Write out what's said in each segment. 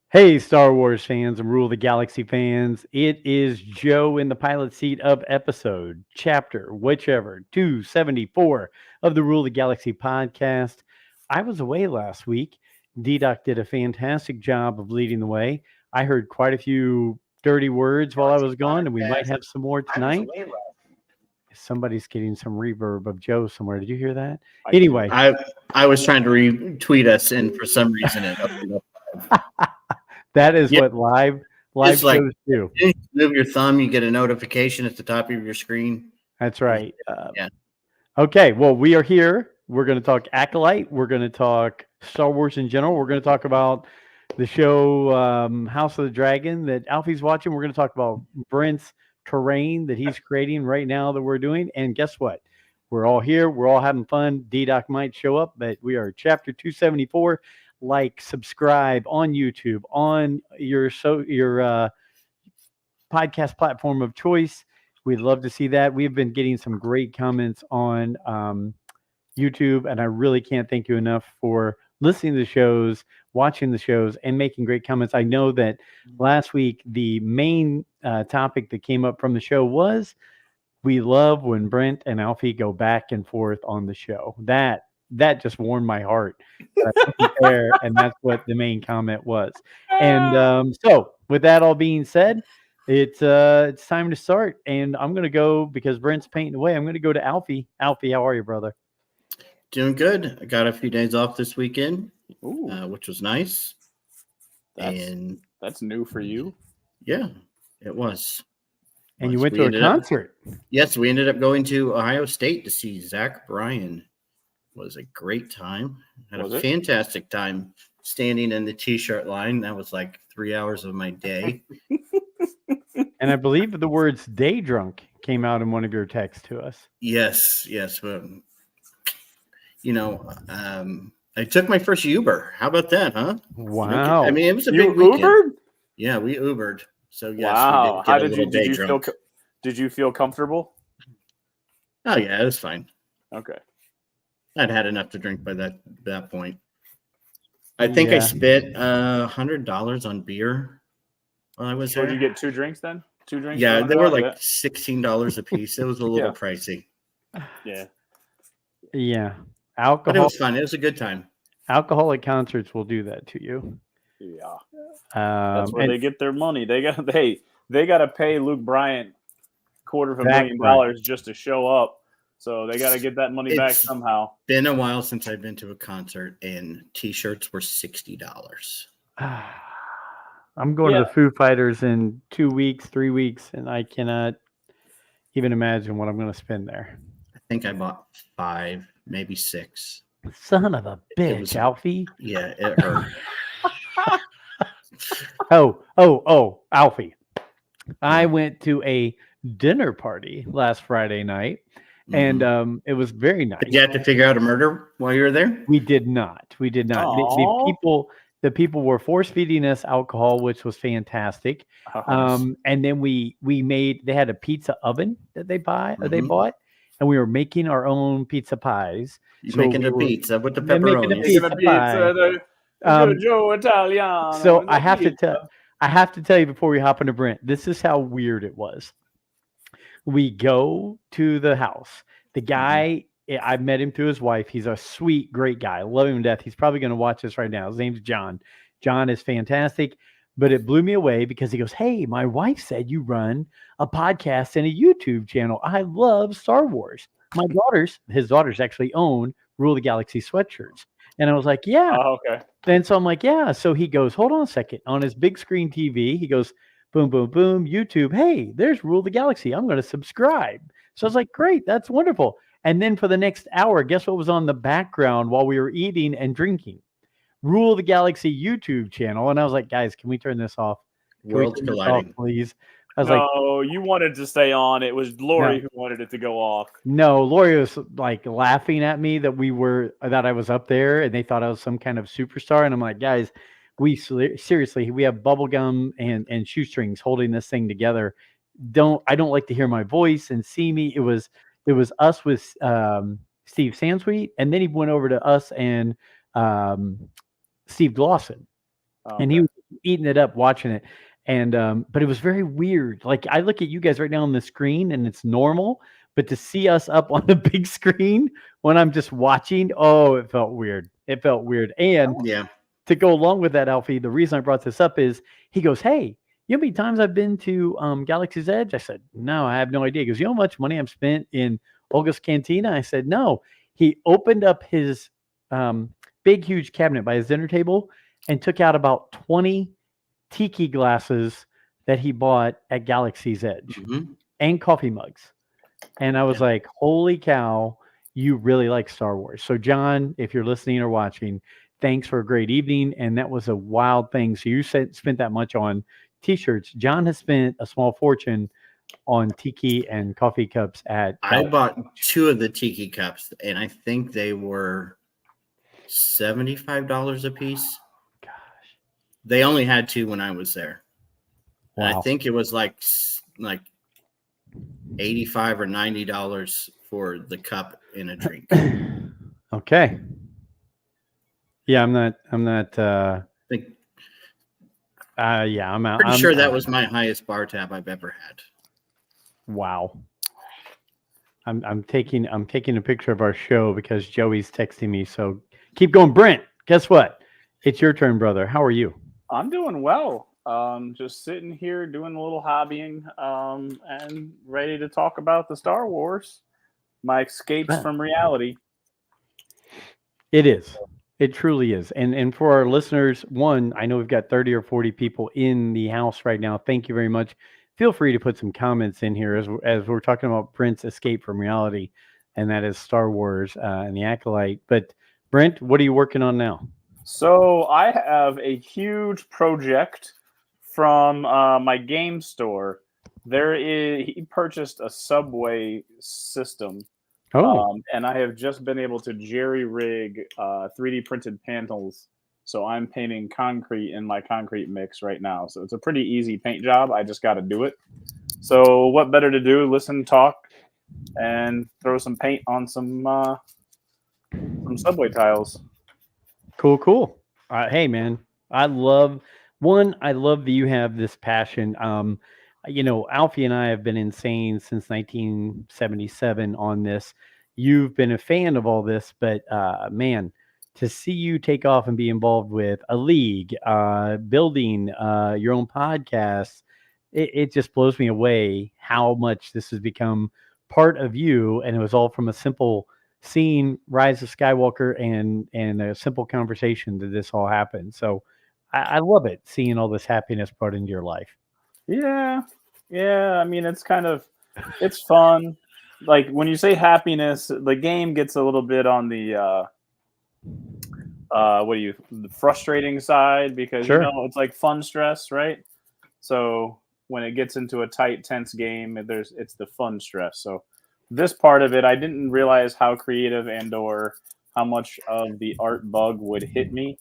Hey, Star Wars fans and Rule the Galaxy fans. It is Joe in the pilot seat of episode, chapter, whichever, 274 of the Rule the Galaxy podcast. I was away last week. D-Doc did a fantastic job of leading the way. I heard quite a few dirty words while I was gone, and we might have some more tonight. Somebody's getting some reverb of Joe somewhere. Did you hear that? Anyway. I was trying to retweet us, and for some reason it That is what live It's like- shows do. you move your thumb, you get a notification at the top of your screen. That's right. Yeah. Okay, well, we are here. We're going to talk Acolyte. We're going to talk Star Wars in general. We're going to talk about the show House of the Dragon that Alfie's watching. We're going to talk about Brent's terrain that he's creating right now that we're doing. And guess what? We're all here. We're all having fun. D-Doc might show up, but we are chapter 274. Like, subscribe on YouTube, on your podcast platform of choice. We'd love to see that. We've been getting some great comments on YouTube, and I really can't thank you enough for listening to the shows, watching the shows, and making great comments. I know that last week the main topic that came up from the show was we love when Brent and Alfie go back and forth on the show. That just warmed my heart there, and that's what the main comment was. And so, with that all being said, it's time to start, and I'm gonna go because Brent's painting away. I'm gonna go to Alfie. Alfie, how are you, brother? Doing good. I got a few days off this weekend, which was nice. That's new for you. Yeah, it was. And you went to a concert. Yes, we ended up going to Ohio State to see Zach Bryan. It was a great time. Had a fantastic time standing in the T-shirt line. That was like 3 hours of my day. And I believe the words "day drunk" came out in one of your texts to us. Yes. But, I took my first Uber. How about that, huh? Wow. I mean, it was a big weekend. Ubered? Yeah, we Ubered. So yes, wow. How did you feel? Did you feel comfortable? Oh yeah, it was fine. Okay. I'd had enough to drink by that point. I think I spent $100 on beer while I was there. Did you get 2 drinks then? 2 drinks? Yeah, they were like $16 a piece. It was a little pricey. Yeah. Alcohol. But it was fun. It was a good time. Alcoholic concerts will do that to you. Yeah. That's where they get their money. They got to pay Luke Bryant $250,000 just to show up. So they got to get that money back somehow. Been a while since I've been to a concert, and T-shirts were $60. I'm going to the Foo Fighters in 2 weeks, 3 weeks, and I cannot even imagine what I'm going to spend there. I think I bought 5, maybe 6. Son of a bitch, Alfie. Yeah, it hurt. Oh, Alfie. I went to a dinner party last Friday night. And it was very nice. Did you have to figure out a murder while you were there? We did not. The people were force feeding us alcohol, which was fantastic. And then they had a pizza oven that they bought, and we were making our own pizza pies. Making a pizza with the pepperoni. Joe Italiano. So I have to tell you before we hop into Brent, this is how weird it was. We go to the house. The guy, I met him through his wife. He's a sweet, great guy. I love him to death. He's probably going to watch this right now. His name's John. John is fantastic. But it blew me away because he goes, "Hey, my wife said you run a podcast and a YouTube channel. I love Star Wars. His daughters actually own Rule the Galaxy sweatshirts." And I was like, "Yeah." Oh, okay. And so I'm like, "Yeah." So he goes, "Hold on a second." On his big screen TV, he goes, boom, boom, boom, YouTube. Hey, there's Rule the Galaxy. I'm going to subscribe. So I was like, great, that's wonderful. And then for the next hour, guess what was on the background while we were eating and drinking? Rule the Galaxy YouTube channel. And I was like, guys, can we turn this off? Worlds colliding, please. I was no, you wanted to stay on. It was Lori who wanted it to go off. No, Lori was like laughing at me that I was up there, and they thought I was some kind of superstar. And I'm like, guys, we have bubble gum and shoestrings holding this thing together. I don't like to hear my voice and see me. It was us with Steve Sansweet, and then he went over to us and Steve Glosson. Okay. And he was eating it up, watching it. And but it was very weird. Like I look at you guys right now on the screen and it's normal, but to see us up on the big screen when I'm just watching, oh, it felt weird. It felt weird. And Yeah. to go along with that, Alfie, the reason I brought this up is he goes, "Hey, you know how many times I've been to Galaxy's Edge?" I said, "No, I have no idea." He goes, "You know how much money I've spent in Olga's Cantina?" I said, "No." He opened up his big, huge cabinet by his dinner table and took out about 20 tiki glasses that he bought at Galaxy's Edge and coffee mugs. And I was like, holy cow, you really like Star Wars. So, John, if you're listening or watching, thanks for a great evening. And that was a wild thing. So you spent that much on T-shirts. John has spent a small fortune on tiki and coffee cups at I bought 2 of the tiki cups, and I think they were $75 a piece. Gosh. They only had 2 when I was there. Wow. And I think it was like $85 or $90 for the cup and a drink. Okay. Yeah, I'm not I think, yeah, I'm out. pretty sure that was my highest bar tab I've ever had. Wow. I'm taking a picture of our show because Joey's texting me. So keep going, Brent. Guess what? It's your turn, brother. How are you? I'm doing well. Just sitting here doing a little hobbying, and ready to talk about the Star Wars, my escapes from reality. It is. It truly is. And for our listeners, one, I know we've got 30 or 40 people in the house right now. Thank you very much. Feel free to put some comments in here as we're talking about Brent's escape from reality, and that is Star Wars and the Acolyte. But Brent, what are you working on now? So I have a huge project from my game store. He purchased a subway system. And I have just been able to jerry rig 3D printed panels. So I'm painting concrete in my concrete mix right now. So it's a pretty easy paint job. I just got to do it. So what better to do? Listen, talk, and throw some paint on some subway tiles. Cool. Hey, man, I love that you have this passion. Alfie and I have been insane since 1977 on this. You've been a fan of all this, but man, to see you take off and be involved with a league, building your own podcast, it just blows me away how much this has become part of you. And it was all from a simple seeing Rise of Skywalker and a simple conversation that this all happened. So I love it, seeing all this happiness brought into your life. Yeah. I mean, it's fun. Like when you say happiness, the game gets a little bit on the the frustrating side because Sure. It's like fun stress, right? So when it gets into a tight, tense game, it's the fun stress. So this part of it, I didn't realize how creative and/or how much of the art bug would hit me.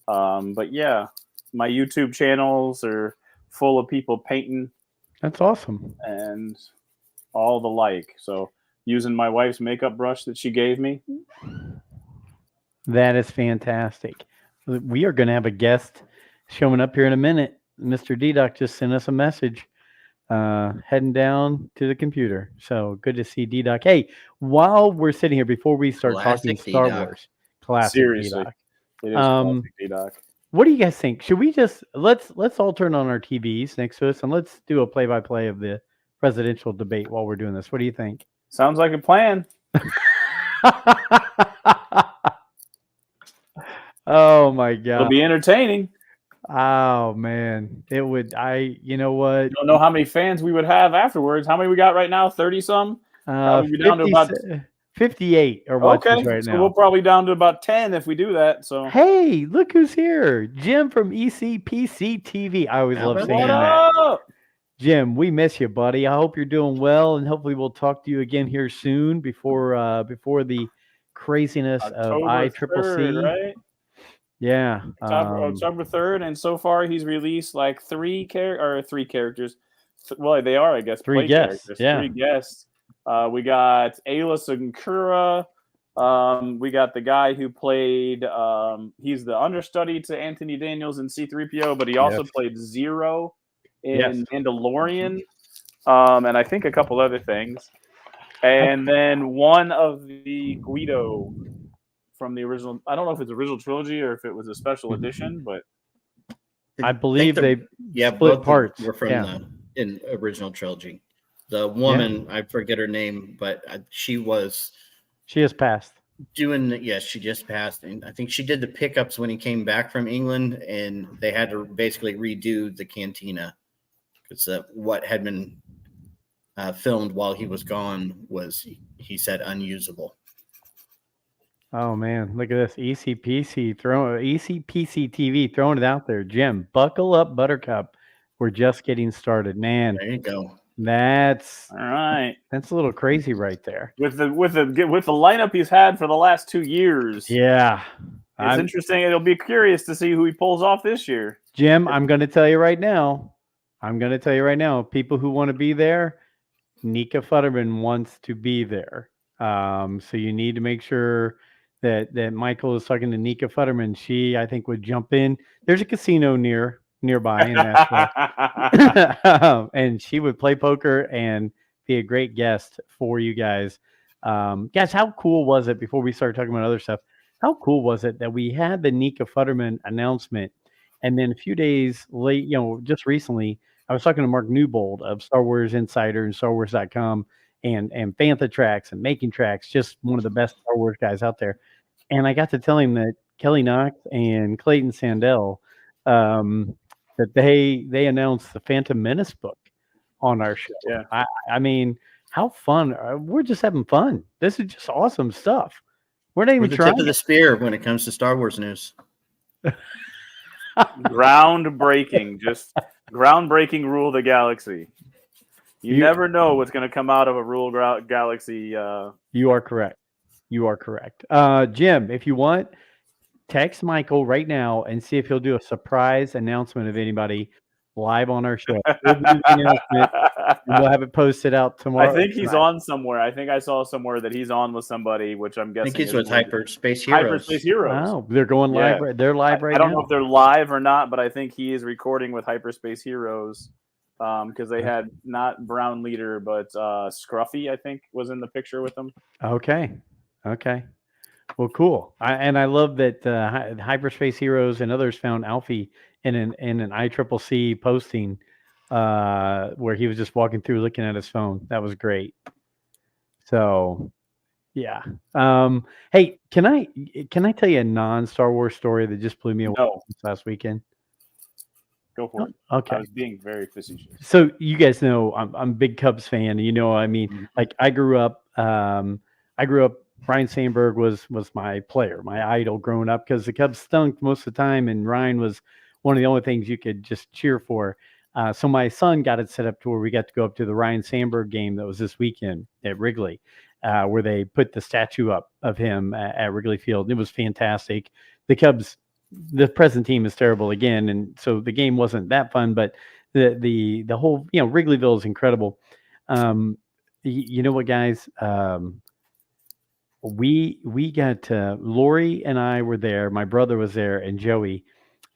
But yeah, my YouTube channels are full of people painting. That's awesome. And all the like. So using my wife's makeup brush that she gave me. That is fantastic. We are going to have a guest showing up here in a minute. Mr. D-Doc just sent us a message heading down to the computer. So good to see D-Doc. Hey, while we're sitting here, before we start talking Star Wars, classic Seriously, D-Doc. It is classic D-Doc. What do you guys think? Should we just let's all turn on our TVs next to us and let's do a play-by-play of the presidential debate while we're doing this? What do you think? Sounds like a plan. Oh my God. It'll be entertaining. Oh man. It would. You know what? You don't know how many fans we would have afterwards. How many we got right now? 30 some? Probably down to about 58 are watching right now. We'll probably down to about 10 if we do that. So hey, look who's here. Jim from ECPC TV. I always love saying that. Jim, we miss you, buddy. I hope you're doing well, and hopefully we'll talk to you again here soon before the craziness of ICCC. Right? Yeah. October 3rd, and so far he's released like three characters. Well, they are, I guess, three guests. Yeah. 3 guests. We got Ayla Sakura, We got the guy who played. He's the understudy to Anthony Daniels in C-3PO, but he also played Zero in Mandalorian, and I think a couple other things. And then one of the Guido from the original. I don't know if it's original trilogy or if it was a special edition, but I believe they split both parts. Were from the in original trilogy. The woman, I forget her name, but she has passed. She just passed, and I think she did the pickups when he came back from England, and they had to basically redo the cantina because what had been filmed while he was gone was, he said, unusable. Oh man, look at this ECPC TV throwing it out there. Jim, buckle up, Buttercup. We're just getting started, man. There you go. That's all right. That's a little crazy right there. With the lineup he's had for the last 2 years. Yeah. It's interesting. It'll be curious to see who he pulls off this year. Jim, I'm going to tell you right now. People who want to be there, Nika Futterman wants to be there. So you need to make sure that Michael is talking to Nika Futterman. She, I think, would jump in. There's a casino nearby in Nashville. And she would play poker and be a great guest for you guys. Guys, how cool was it, before we start talking about other stuff, how cool was it that we had the Nika Futterman announcement, and then a few days late, just recently, I was talking to Mark Newbold of Star Wars Insider and StarWars.com and Fantha Tracks and Making Tracks, just one of the best Star Wars guys out there. And I got to tell him that Kelly Knox and Clayton Sandell, that they announced the Phantom Menace book on our show. Yeah. I mean, how fun. We're just having fun. This is just awesome stuff. We're not even the trying. Tip of the spear when it comes to Star Wars news. Groundbreaking, just groundbreaking rule of the galaxy. You never know what's going to come out of a rule galaxy. You are correct. Jim, if you want, text Michael right now and see if he'll do a surprise announcement of anybody live on our show. We'll do the announcement, and we'll have it posted out tomorrow. I think he's on somewhere. I think I saw somewhere that he's on with somebody, which I'm guessing. I think he's with Hyperspace Heroes. Hyperspace Heroes. Oh, they're going live. Yeah. They're live right now. I don't know if they're live or not, but I think he is recording with Hyperspace Heroes, because they had not Brown Leader, but Scruffy, I think, was in the picture with them. Okay. Well, cool. I love that Hyperspace Heroes and others found Alfie in an ICCC posting where he was just walking through looking at his phone. That was great. So, yeah. Hey, can I tell you a non-Star Wars story that just blew me away last weekend? Go for it. Okay. I was being very facetious. So you guys know I'm a big Cubs fan. I mean, like I grew up. Ryan Sandberg was my player, my idol growing up, because the Cubs stunk most of the time, and Ryan was one of the only things you could just cheer for. So my son got it set up to where we got to go up to the Ryan Sandberg game that was this weekend at Wrigley, where they put the statue up of him at Wrigley Field. It was fantastic. The Cubs, the present team is terrible again, and so the game wasn't that fun. But the whole Wrigleyville is incredible. You know what, guys? We got Lori and I were there. My brother was there, and Joey,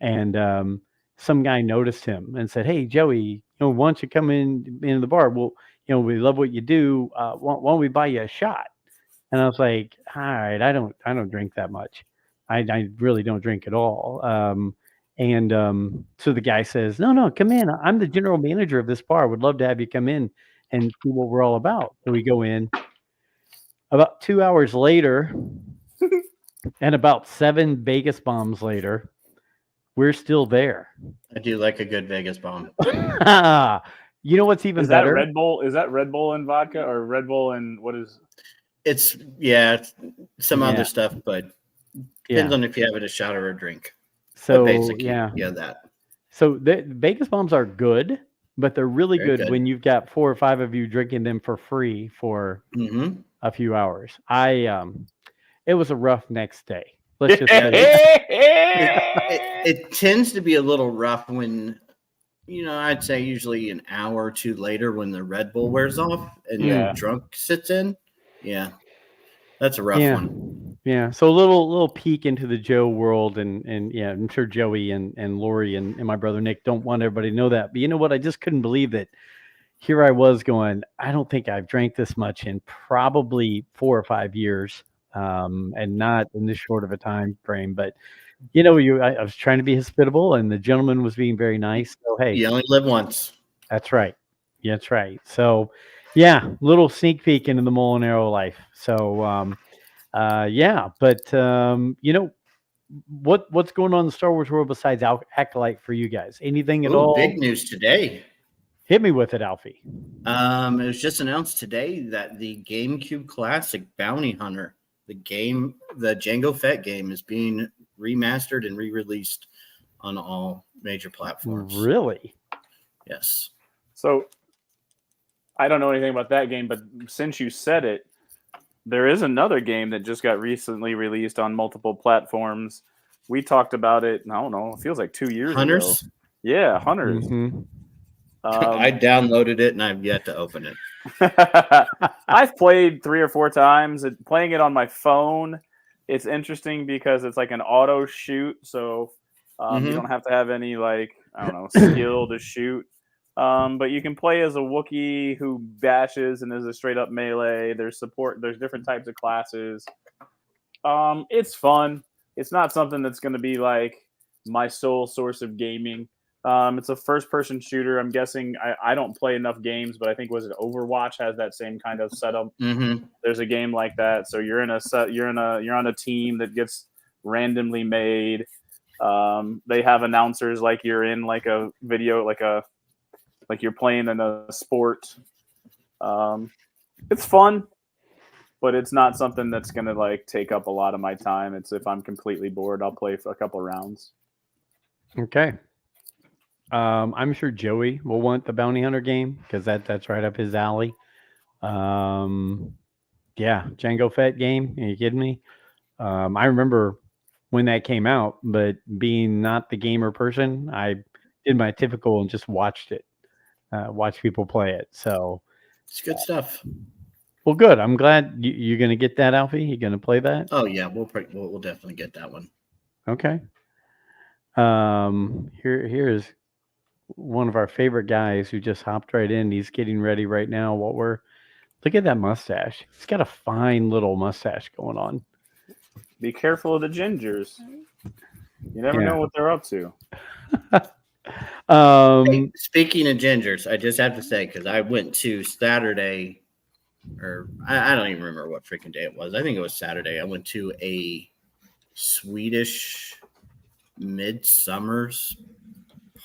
and some guy noticed him and said, "Hey, Joey, why don't you come into the bar? Well, we love what you do. Why don't we buy you a shot?" And I was like, "All right, I don't drink that much. I really don't drink at all." So the guy says, "No, come in. I'm the general manager of this bar. Would love to have you come in and see what we're all about." So we go in. About 2 hours later, and about 7 Vegas bombs later, we're still there. I do like a good Vegas bomb. You know what's even Is better? that Red Bull? Is that Red Bull and vodka, or Red Bull and what is? It's some other stuff, but depends on if you have it a shot or a drink. So but basically, that. So the Vegas bombs are good, but they're really good when you've got 4 or 5 of you drinking them for free for a few hours. It was a rough next day. Let's just say it tends to be a little rough when, I'd say usually an hour or two later when the Red Bull wears off and the drunk sits in. Yeah. That's a rough Yeah. one. Yeah. So a little peek into the Joe world, and yeah, I'm sure Joey and Lori and my brother Nick don't want everybody to know that. But you know what? I just couldn't believe that here I was going, I don't think I've drank this much in probably 4 or 5 years. And not in this short of a time frame. But I was trying to be hospitable, and the gentleman was being very nice. So hey, You only live once. that's right. Yeah, that's right. So, yeah, little sneak peek into the Molinaro life. So, yeah, but what's going on in the Star Wars world besides Acolyte for you guys? Anything at Oh, all? big news today. Hit me with it, Alfie. It was just announced today that the GameCube Classic Bounty Hunter, the Jango Fett game, is being remastered and re-released on all major platforms. Really? Yes. So I don't know anything about that game, but since you said it, there is another game that just got recently released on multiple platforms. We talked about it, I don't know, it feels like 2 years Hunters? ago. Yeah, Hunters. Mm-hmm. I downloaded it and I've yet to open it. I've played 3 or 4 times. Playing it on my phone, it's interesting because it's like an auto shoot, so you don't have to have any skill to shoot. But you can play as a Wookiee who bashes and is a straight up melee. There's different types of classes. It's fun. It's not something that's going to be like my sole source of gaming. It's a first-person shooter. I'm guessing I don't play enough games, but I think Overwatch has that same kind of setup. Mm-hmm. There's a game like that, so you're on a team that gets randomly made. They have announcers like you're in like a video, like you're playing in a sport. It's fun, but it's not something that's gonna like take up a lot of my time. It's if I'm completely bored, I'll play for a couple rounds. Okay. I'm sure Joey will want the Bounty Hunter game because that's right up his alley. Yeah, Jango Fett game. Are you kidding me? I remember when that came out, but being not the gamer person, I did my typical and just watched it, watch people play it. So it's good stuff. Well, good. I'm glad you're going to get that, Alfie. You're going to play that. Oh yeah, we'll definitely get that one. Okay. Here's one of our favorite guys who just hopped right in. He's getting ready right now. Look at that mustache. He's got a fine little mustache going on. Be careful of the gingers. You never know what they're up to. Hey, speaking of gingers, I just have to say, because I went to Saturday, or I don't even remember what freaking day it was. I think it was Saturday. I went to a Swedish midsummer's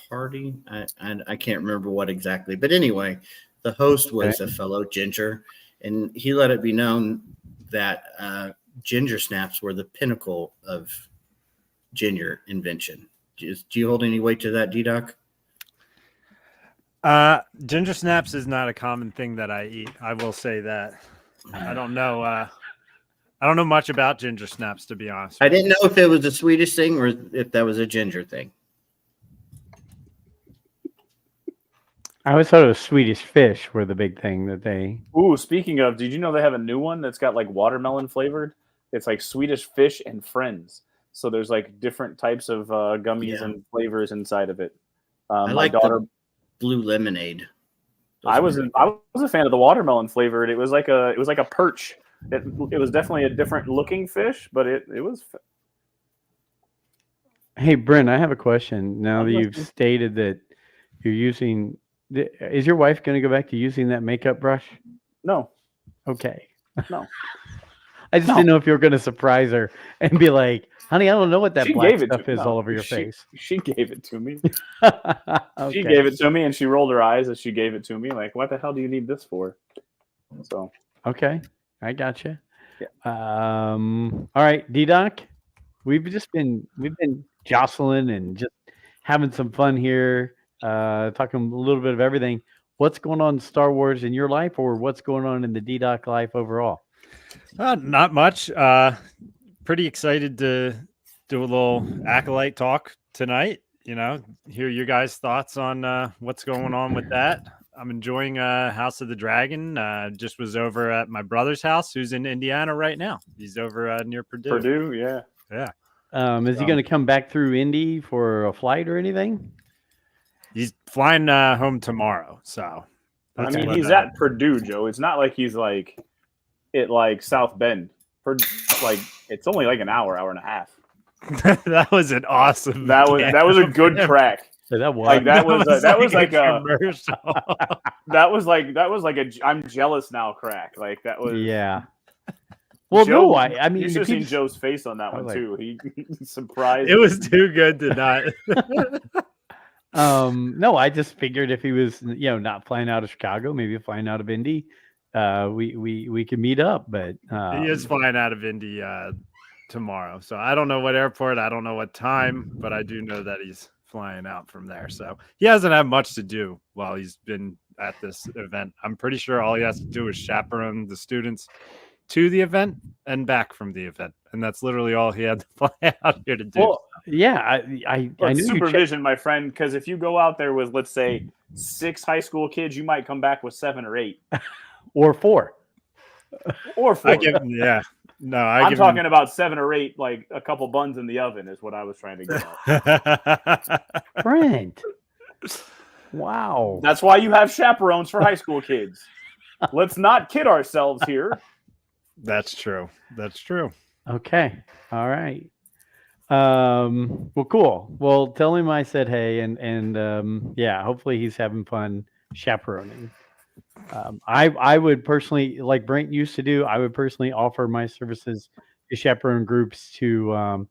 party. I can't remember what exactly, but anyway, the host was a fellow ginger, and he let it be known that ginger snaps were the pinnacle of ginger invention. Do you hold any weight to that, D-Doc? Ginger snaps is not a common thing that I eat. I will say that. I don't know. I don't know much about ginger snaps, to be honest. I didn't know if it was a Swedish thing or if that was a ginger thing. I always thought it was Swedish fish were the big thing that they. Ooh, speaking of, did you know they have a new one that's got like watermelon flavored? It's like Swedish fish and friends. So there's like different types of gummies and flavors inside of it. I like the blue lemonade. I was a fan of the watermelon flavored. It was like a perch. It was definitely a different looking fish, but it was. Hey, Brent, I have a question. Now that you've stated that you're using, is your wife going to go back to using that makeup brush? No. Okay. No. I just didn't know if you were going to surprise her and be like, honey, I don't know what that black stuff is all over your face. She gave it to me. Okay. She gave it to me, and she rolled her eyes as she gave it to me. Like, what the hell do you need this for? So. Okay. I gotcha. Yeah. All right, D-Doc, we've been jostling and just having some fun here, talking a little bit of everything. What's going on in Star Wars in your life, or what's going on in the D-Doc life overall? Not much. Pretty excited to do a little Acolyte talk tonight. You know, hear your guys' thoughts on what's going on with that. I'm enjoying House of the Dragon. Just was over at my brother's house, who's in Indiana right now. He's over near Purdue. Purdue, yeah. Is he going to come back through Indy for a flight or anything? He's flying home tomorrow. So, I mean, he's at Purdue, Joe. It's not like he's like at like South Bend. Like it's only like an hour and a half. That was an awesome. That was a good crack. So that was like that was like a commercial. that was like a I'm jealous now crack. Like that was Well, Joe, no, I mean you should have seen Joe's face on that one too. He surprised. It was too good to not. No, I just figured if he was, not flying out of Chicago, maybe flying out of Indy, we could meet up. But he is flying out of Indy tomorrow, so I don't know what airport, I don't know what time, but I do know that he's flying out from there. So he hasn't had much to do while he's been at this event. I'm pretty sure all he has to do is chaperone the students to the event and back from the event, and that's literally all he had to fly out here to do. Well, yeah, I knew supervision, my friend, because if you go out there with, let's say, 6 high school kids, you might come back with 7 or 8 or 4 or 4. I'm talking about 7 or 8, like a couple buns in the oven is what I was trying to get at. Brent. Wow. That's why you have chaperones for high school kids. Let's not kid ourselves here. That's true. Okay. All right. Well, cool. Well, tell him I said hey, and yeah, hopefully he's having fun chaperoning. I would personally, like Brent used to do, I would personally offer my services to chaperone groups to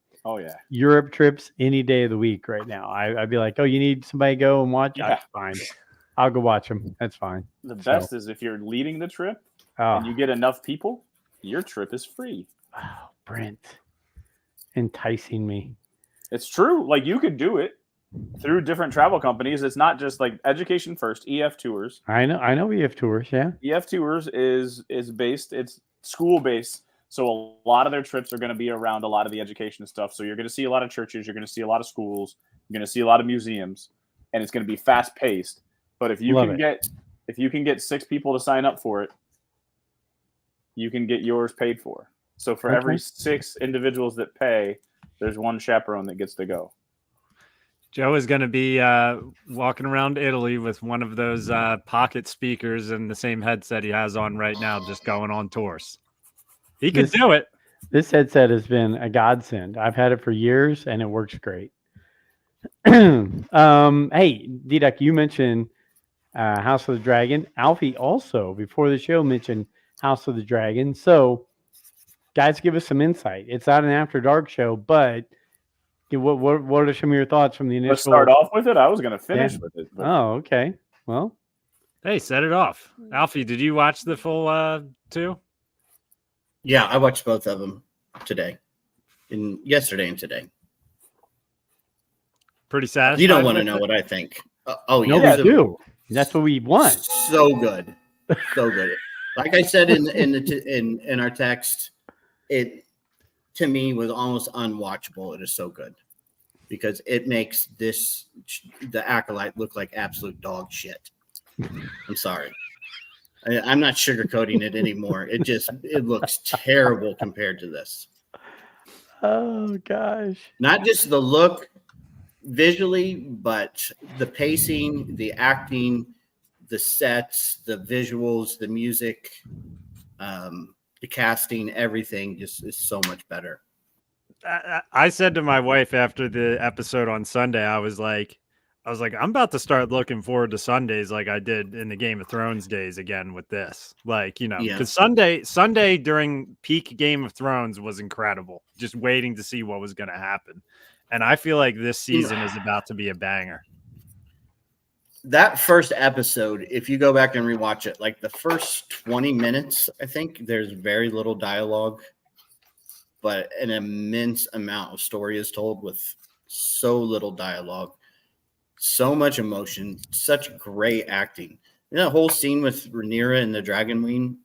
Europe trips any day of the week right now. I'd be like, oh, you need somebody to go and watch? Yeah. That's fine. I'll go watch them. That's fine. The best is if you're leading the trip and you get enough people, your trip is free. Oh, Brent. Enticing me. It's true. Like you could do it through different travel companies. It's not just like Education First, EF Tours. I know EF Tours, yeah. EF Tours is based, it's school based. So a lot of their trips are going to be around a lot of the education stuff. So you're going to see a lot of churches, you're going to see a lot of schools, you're going to see a lot of museums, and it's going to be fast paced. But if you can get 6 people to sign up for it, you can get yours paid for. So for every 6 individuals that pay, there's 1 chaperone that gets to go. Joe is going to be walking around Italy with one of those pocket speakers and the same headset he has on right now, just going on tours. He could do it. This headset has been a godsend. I've had it for years, and it works great. Hey, D-Duck, you mentioned House of the Dragon. Alfie also, before the show, mentioned House of the Dragon. So, guys, give us some insight. It's not an After Dark show, but what are some of your thoughts from the initial? Let's start off with it. I was going to finish with it. But... Oh, okay. Well, hey, set it off. Alfie, did you watch the full 2? Yeah, I watched both of them yesterday and today. Pretty satisfied. You don't want to know what I think. We do. That's what we want. So good, so good. Like I said in our text, it to me was almost unwatchable. It is so good because it makes the Acolyte look like absolute dog shit. I'm sorry. I'm not sugarcoating it anymore. It looks terrible compared to this. Oh gosh. Not just the look visually, but the pacing, the acting, the sets, the visuals, the music, the casting, everything just is so much better. I said to my wife after the episode on Sunday, I was like, I'm about to start looking forward to Sundays like I did in the Game of Thrones days again with this. Like, because Sunday during peak Game of Thrones was incredible. Just waiting to see what was going to happen. And I feel like this season is about to be a banger. That first episode, if you go back and rewatch it, like the first 20 minutes, I think there's very little dialogue, but an immense amount of story is told with so little dialogue. So much emotion, such great acting. That whole scene with Rhaenyra and the Dragon Queen,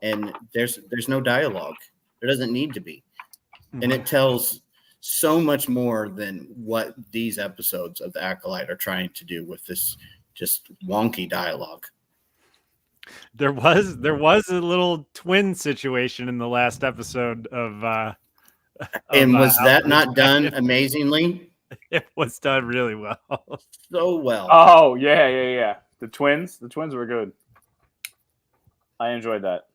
and there's no dialogue. There doesn't need to be. And it tells so much more than what these episodes of The Acolyte are trying to do with this just wonky dialogue. There was a little twin situation in the last episode of And was House that of the not done Dragon. amazingly? It was done really well. So well. Oh yeah. The twins were good. I enjoyed that.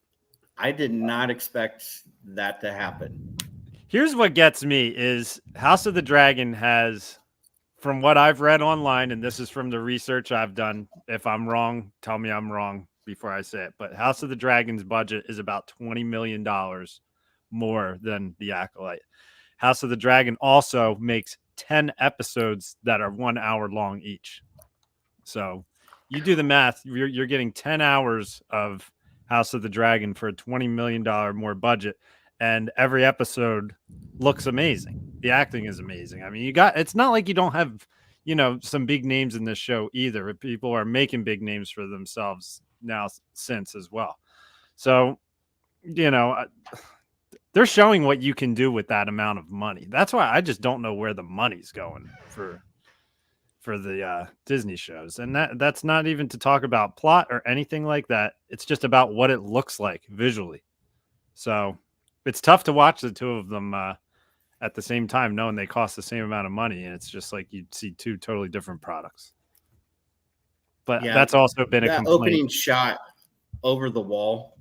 I did not expect that to happen. Here's what gets me is House of the Dragon has, from what I've read online, and this is from the research I've done. If I'm wrong, tell me I'm wrong before I say it. But House of the Dragon's budget is about $20 million more than The Acolyte. House of the Dragon also makes 10 episodes that are 1 hour long each. So you do the math, you're getting 10 hours of House of the Dragon for a $20 million more budget. And every episode looks amazing. The acting is amazing. I mean, it's not like you don't have, some big names in this show either. People are making big names for themselves now since as well. So, they're showing what you can do with that amount of money. That's why I just don't know where the money's going for the Disney shows. And that's not even to talk about plot or anything like that. It's just about what it looks like visually. So it's tough to watch the two of them at the same time, knowing they cost the same amount of money. And it's just like you see two totally different products. But Yeah, that's also been a that complaint. opening shot over the wall,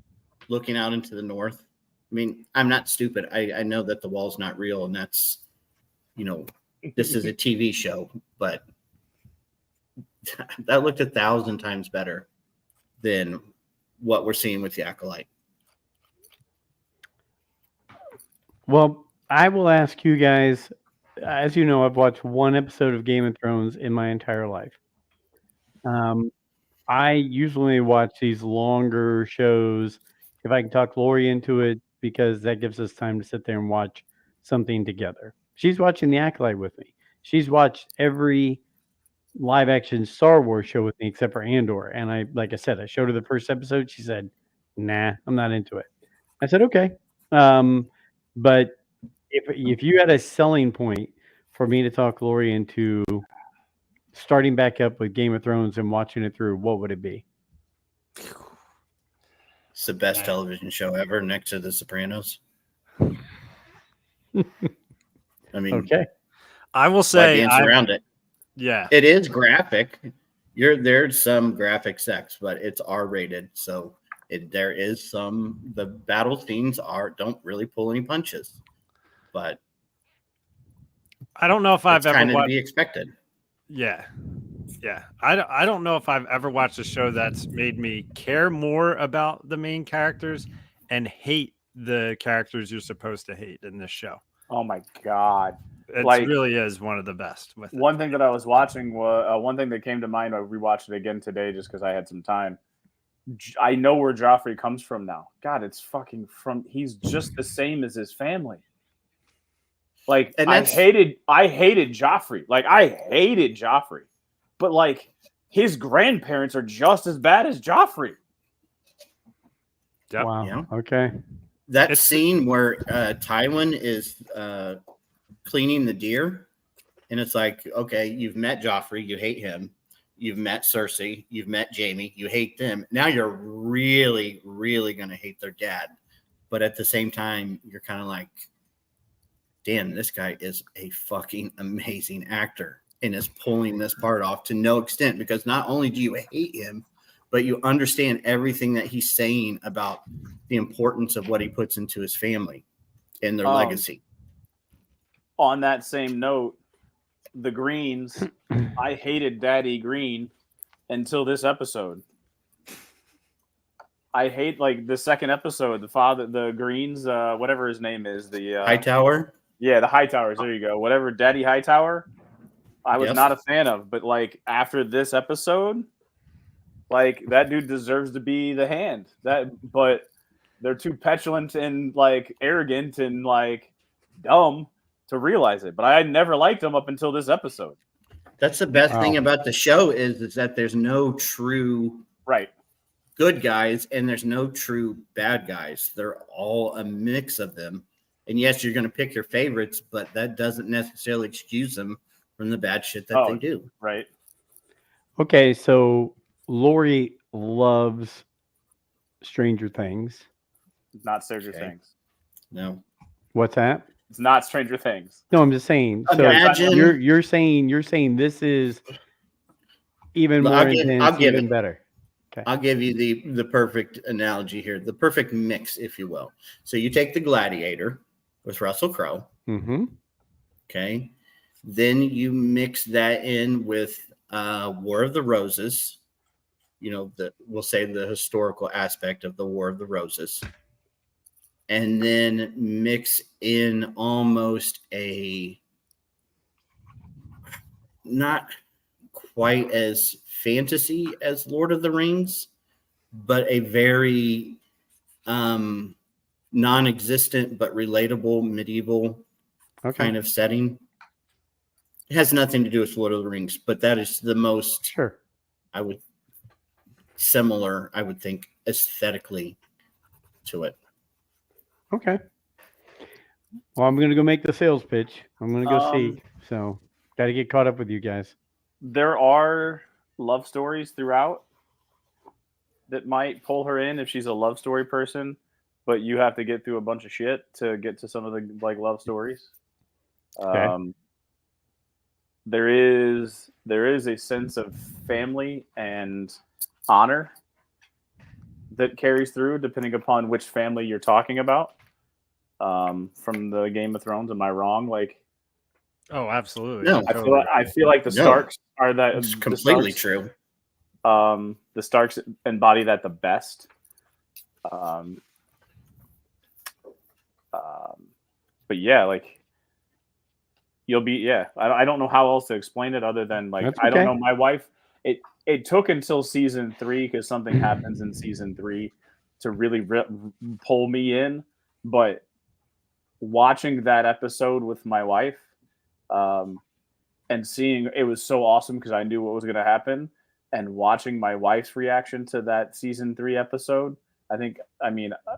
looking out into the north. I mean, I'm not stupid. I know that the wall's not real, and that's, this is a TV show, but that looked 1,000 times better than what we're seeing with the Acolyte. Well, I will ask you guys, as you know, I've watched one episode of Game of Thrones in my entire life. I usually watch these longer shows if I can talk Lori into it, because that gives us time to sit there and watch something together. She's watching The Acolyte with me. She's watched every live action Star Wars show with me except for Andor. And like I said, I showed her the first episode. She said, "Nah, I'm not into it." I said, "Okay." But if you had a selling point for me to talk Lori into starting back up with Game of Thrones and watching it through, what would it be? It's the best television show ever, next to The Sopranos. I mean, Okay. I will say, dance around it. Yeah, It is graphic. There's some graphic sex, but it's R-rated, so there is some. The battle scenes don't really pull any punches, but I don't know if I've it's ever kind of to watched. be expected. Yeah. I don't know if I've ever watched a show that's made me care more about the main characters and hate the characters you're supposed to hate in this show. Oh my god. It really is one of the best. One thing that I was watching was one thing that came to mind. I rewatched it again today just because I had some time. I know where Joffrey comes from now. God, it's fucking from. He's just the same as his family. Like, and I hated Joffrey. Like, I hated Joffrey, but like his grandparents are just as bad as Joffrey. Yep. Wow. Yeah. Okay. That scene where Tywin is cleaning the deer, and it's like, okay, you've met Joffrey, you hate him. You've met Cersei, you've met Jaime, you hate them. Now you're really, really going to hate their dad. But at the same time, you're kind of like, damn, this guy is a fucking amazing actor and is pulling this part off to no extent, because not only do you hate him, but you understand everything that he's saying about the importance of what he puts into his family and their legacy. On that same note, the Greens, I hated Daddy Green until this episode. I hate, like, the second episode, the Greens, whatever his name is, the Hightower. Yeah, the Hightowers. There you go. Whatever, Daddy Hightower. I was not a fan of, but like after this episode, like that dude deserves to be the hand. But they're too petulant and like arrogant and like dumb to realize it. But I never liked them up until this episode. That's the best thing about the show is that there's no true good guys and there's no true bad guys. They're all a mix of them. And yes, you're going to pick your favorites, but that doesn't necessarily excuse them from the bad shit that they do. Right. Okay, so Lori loves Stranger Things. Not Stranger Okay. Things. No. What's that? It's not Stranger Things. No, I'm just saying. So Imagine- you're saying this is even more intense, even better. Okay. I'll give you the perfect analogy here, the perfect mix, if you will. So you take the Gladiator with Russell Crowe. Mm-hmm. Okay. Then you mix that in with War of the Roses. We'll say the historical aspect of the War of the Roses. And then mix in almost a not quite as fantasy as Lord of the Rings, but a very non-existent but relatable medieval kind of setting. It has nothing to do with Lord of the Rings, but that is the most I would think aesthetically to it. Okay. Well, I'm gonna go make the sales pitch. I'm gonna go see. So got to get caught up with you guys. There are love stories throughout that might pull her in if she's a love story person, but you have to get through a bunch of shit to get to some of the love stories. Okay. There is a sense of family and honor that carries through depending upon which family you're talking about. From the Game of Thrones, am I wrong? Oh, absolutely. No, I feel like the Starks are that. It's completely true. The Starks embody that the best. But yeah, you'll be I don't know how else to explain it other than I don't know. My wife, it took until season 3 because something happens in season 3 to really pull me in, but watching that episode with my wife and seeing it was so awesome because I knew what was going to happen, and watching my wife's reaction to that season 3 episode,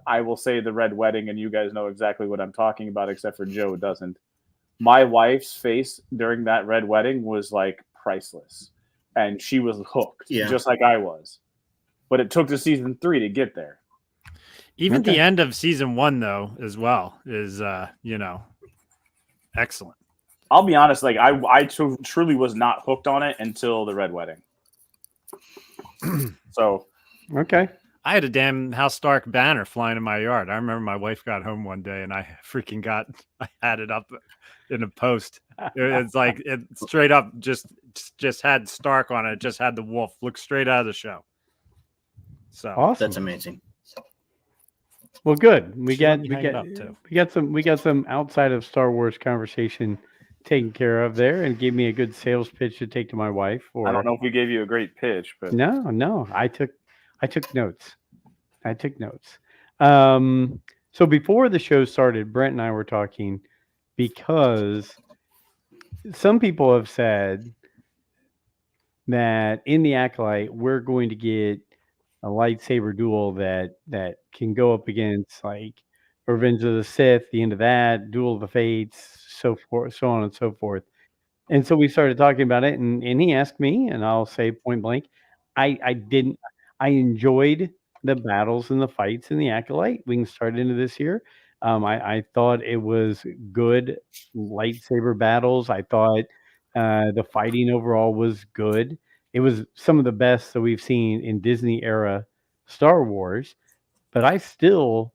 I will say the Red Wedding, and you guys know exactly what I'm talking about, except for Joe doesn't. My wife's face during that Red Wedding was priceless, and she was hooked, just like I was. But it took to season 3 to get there. Even the end of season 1, though, as well, is excellent. I'll be honest, I truly was not hooked on it until the Red Wedding. So, okay. I had a damn House Stark banner flying in my yard. I remember my wife got home one day and I had it up in a post. It's it straight up just had Stark on it. Just had the wolf look straight out of the show. So awesome. That's amazing. Well, good. We got some outside of Star Wars conversation taken care of there, and gave me a good sales pitch to take to my wife. I don't know if we gave you a great pitch, but no, I took notes. So before the show started, Brent and I were talking because some people have said that in the Acolyte we're going to get a lightsaber duel that can go up against Revenge of the Sith, the end of that, Duel of the Fates, so forth, so on and so forth. And so we started talking about it, and he asked me, and I'll say point blank, I enjoyed the battles and the fights in the Acolyte. We can start into this year. I thought it was good lightsaber battles. I thought the fighting overall was good. It was some of the best that we've seen in Disney era Star Wars. But I still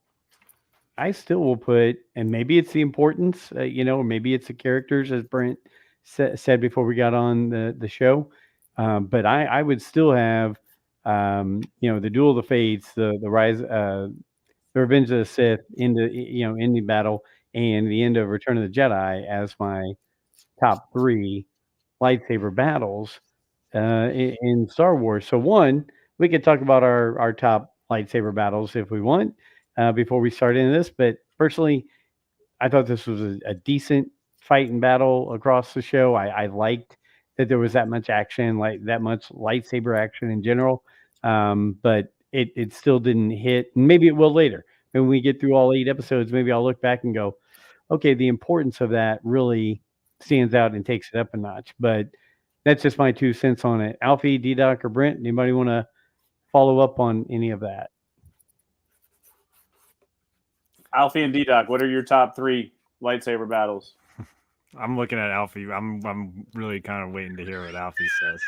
will put, and maybe it's the importance, or maybe it's the characters, as Brent said before we got on the show. But I would still have, the Duel of the Fates, the Rise, the Revenge of the Sith, ending battle, and the end of Return of the Jedi as my top 3 lightsaber battles in Star Wars. So one, we could talk about our top lightsaber battles if we want before we start into this. But personally, I thought this was a decent fight and battle across the show. I liked that there was that much action, that much lightsaber action in general. But it still didn't hit. Maybe it will later. When we get through all 8 episodes, maybe I'll look back and go, okay, the importance of that really stands out and takes it up a notch. But that's just my 2 cents on it. Alfie, D-Doc, or Brent, anybody want to follow up on any of that? Alfie and D-Doc, what are your top 3 lightsaber battles? I'm looking at Alfie. I'm really kind of waiting to hear what Alfie says.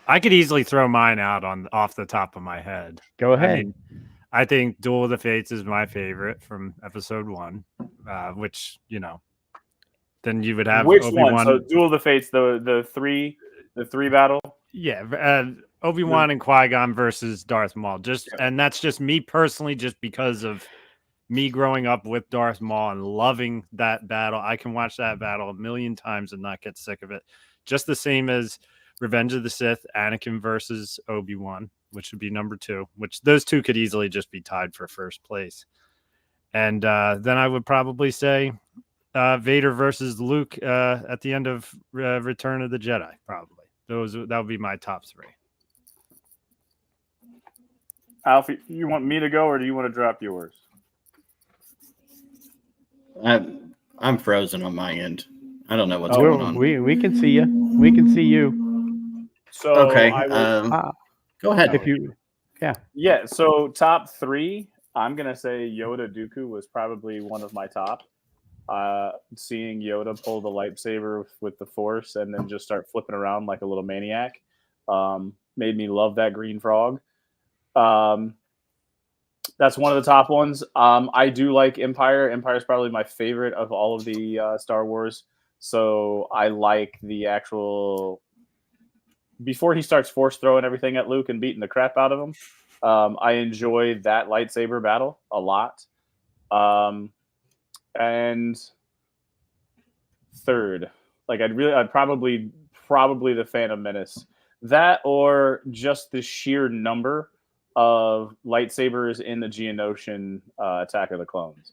I could easily throw mine out off the top of my head. Go ahead. I mean, I think Duel of the Fates is my favorite from episode 1, which, then you would have Which Obi-Wan. one? So Duel of the Fates, the three battle. Yeah, Obi-Wan and Qui-Gon versus Darth Maul. And that's just me personally, just because of me growing up with Darth Maul and loving that battle. I can watch that battle a million times and not get sick of it. Just the same as Revenge of the Sith, Anakin versus Obi-Wan, which would be number 2, which those two could easily just be tied for first place. And then I would probably say Vader versus Luke at the end of Return of the Jedi, probably. That would be my top 3. Alfie, you want me to go or do you want to drop yours? I'm frozen on my end. I don't know what's We're- going on. We can see you. We can see you. So Okay. I will, Go ahead. If you, yeah. So top 3, I'm gonna say Yoda Dooku was probably one of my top. Seeing Yoda pull the lightsaber with the Force and then just start flipping around like a little maniac made me love that green frog. That's one of the top ones. I do like Empire. Empire is probably my favorite of all of the Star Wars. So I like the actual before he starts force throwing everything at Luke and beating the crap out of him. I enjoyed that lightsaber battle a lot. And third, like I'd probably the Phantom Menace. That or just the sheer number of lightsabers in the Geonosian Attack of the Clones.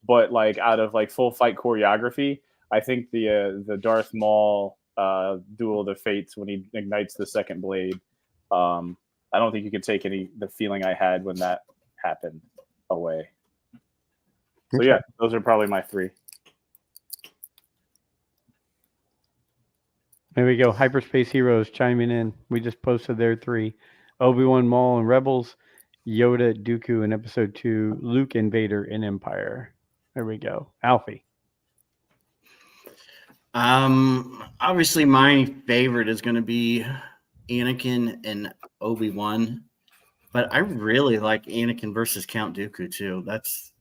But like out of like full fight choreography, I think the Darth Maul Duel of the Fates when he ignites the second blade. I don't think you could take the feeling I had when that happened away. So yeah, those are probably my 3. there we go. Hyperspace Heroes chiming in. We just posted their 3. Obi-Wan, Maul, and Rebels. Yoda, Dooku in Episode 2. Luke and Vader in Empire. There we go. Alfie. Obviously my favorite is going to be Anakin and Obi-Wan, but I really like Anakin versus Count Dooku too. That's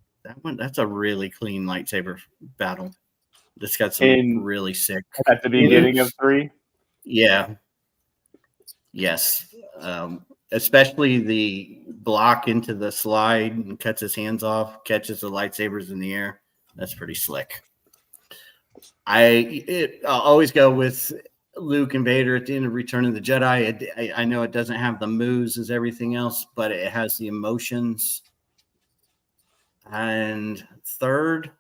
a really clean lightsaber battle. This got some really sick at the beginning of 3. Yeah. Yes. Especially the block into the slide and cuts his hands off, catches the lightsabers in the air. That's pretty slick. I'll always go with Luke and Vader at the end of Return of the Jedi. I know it doesn't have the moves as everything else, but it has the emotions. And third,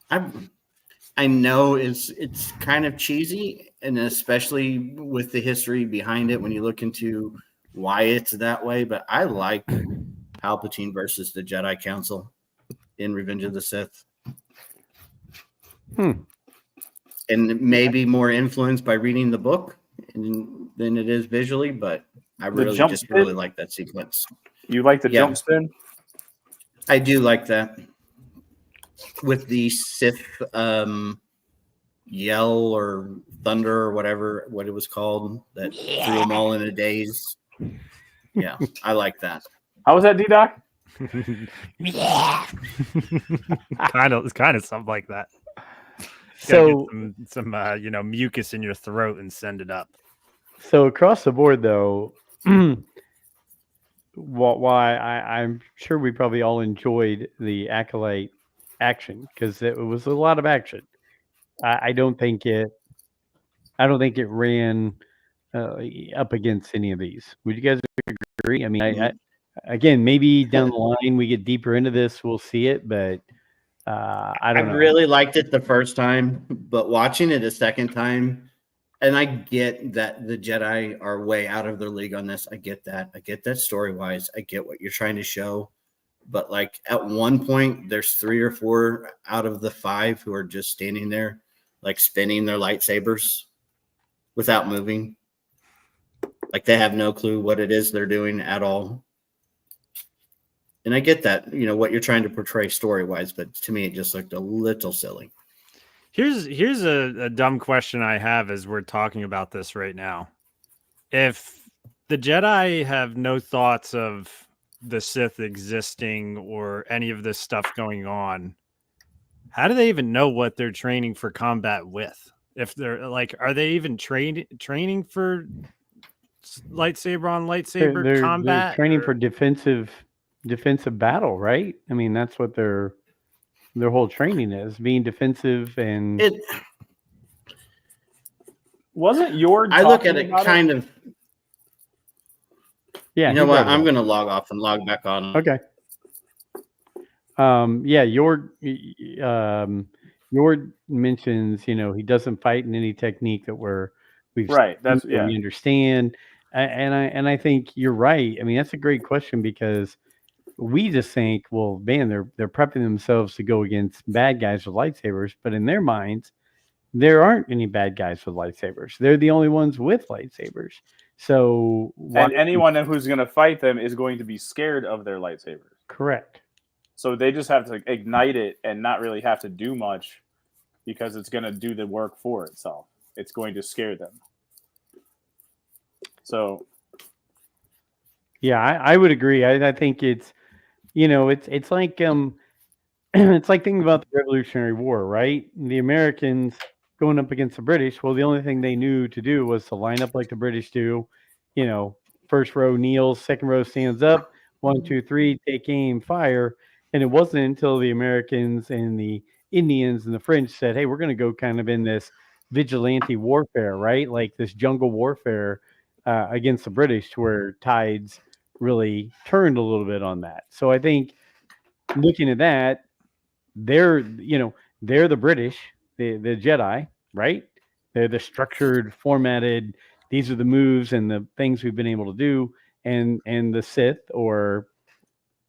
I know it's kind of cheesy, and especially with the history behind it when you look into why it's that way, but I like Palpatine versus the Jedi Council in Revenge of the Sith. And maybe more influenced by reading the book than it is visually, but I really like that sequence. You like the jump spin? I do like that. With the Sith yell or thunder or what it was called that threw them all in a daze. Yeah, I like that. How was that, D-Doc? It's kind of something like that. So get some mucus in your throat and send it up. So across the board, though, why I'm sure we probably all enjoyed the Acolyte action because it was a lot of action. I don't think it ran up against any of these. Would you guys agree? I mean, again, maybe down the line we get deeper into this, we'll see it, but I don't know. I really liked it the first time, but watching it a second time, and I get that the Jedi are way out of their league on this. I get that story-wise. I get what you're trying to show. But like at one point, there's 3 or 4 out of the 5 who are just standing there, like spinning their lightsabers without moving. Like they have no clue what it is they're doing at all. And I get that, what you're trying to portray story-wise, but to me, it just looked a little silly. Here's a dumb question I have as we're talking about this right now. If the Jedi have no thoughts of the Sith existing or any of this stuff going on, how do they even know what they're training for combat with? If they're like, are they even training for lightsaber on lightsaber They're combat? training for defensive battle, right? I mean, that's what their whole training is, being defensive. And wasn't your I look at it kind of. Yeah, you know what? I'm going to log off and log back on. Okay. Yeah, your mentions, he doesn't fight in any technique that we've right. That's we understand, and I think you're right. I mean, that's a great question because we just think, well, man, they're prepping themselves to go against bad guys with lightsabers, but in their minds, there aren't any bad guys with lightsabers. They're the only ones with lightsabers. So and anyone who's going to fight them is going to be scared of their lightsabers. Correct. So they just have to ignite it and not really have to do much because it's going to do the work for itself. It's going to scare them. So, yeah, I would agree. I think it's, it's like it's like thinking about the Revolutionary War, right? The Americans going up against the British. Well, the only thing they knew to do was to line up like the British do. First row kneels, second row stands up. 1, 2, 3, take aim, fire. And it wasn't until the Americans and the Indians and the French said, hey, we're going to go kind of in this vigilante warfare, right? Like this jungle warfare against the British, where tides really turned a little bit on that. So I think looking at that, they're the British, the Jedi, right? They're the structured, formatted, these are the moves and the things we've been able to do. And the Sith or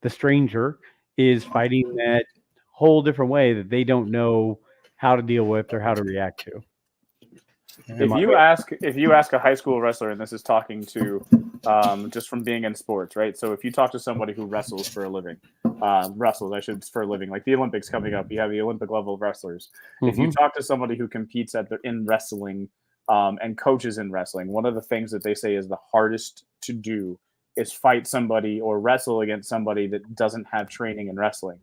the stranger is fighting that whole different way that they don't know how to deal with or how to react to. If you ask a high school wrestler, and this is talking to just from being in sports, right? So if you talk to somebody who wrestles for a living, for a living, like the Olympics coming up, you have the Olympic level of wrestlers. Mm-hmm. If you talk to somebody who competes in wrestling and coaches in wrestling, one of the things that they say is the hardest to do is fight somebody or wrestle against somebody that doesn't have training in wrestling.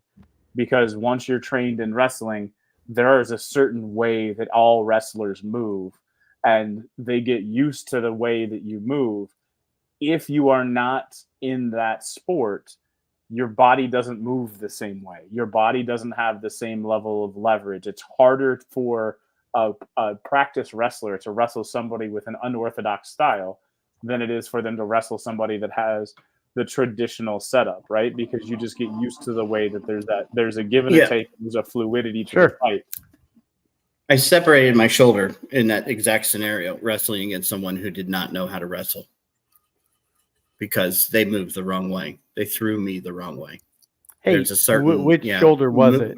Because once you're trained in wrestling, there is a certain way that all wrestlers move, and they get used to the way that you move. If you are not in that sport, your body doesn't move the same way. Your body doesn't have the same level of leverage. It's harder for a practice wrestler to wrestle somebody with an unorthodox style than it is for them to wrestle somebody that has the traditional setup, right? Because you just get used to the way that there's a give and a take, there's a fluidity to the fight. I separated my shoulder in that exact scenario, wrestling against someone who did not know how to wrestle because they moved the wrong way. They threw me the wrong way. Hey, there's a certain which shoulder was it?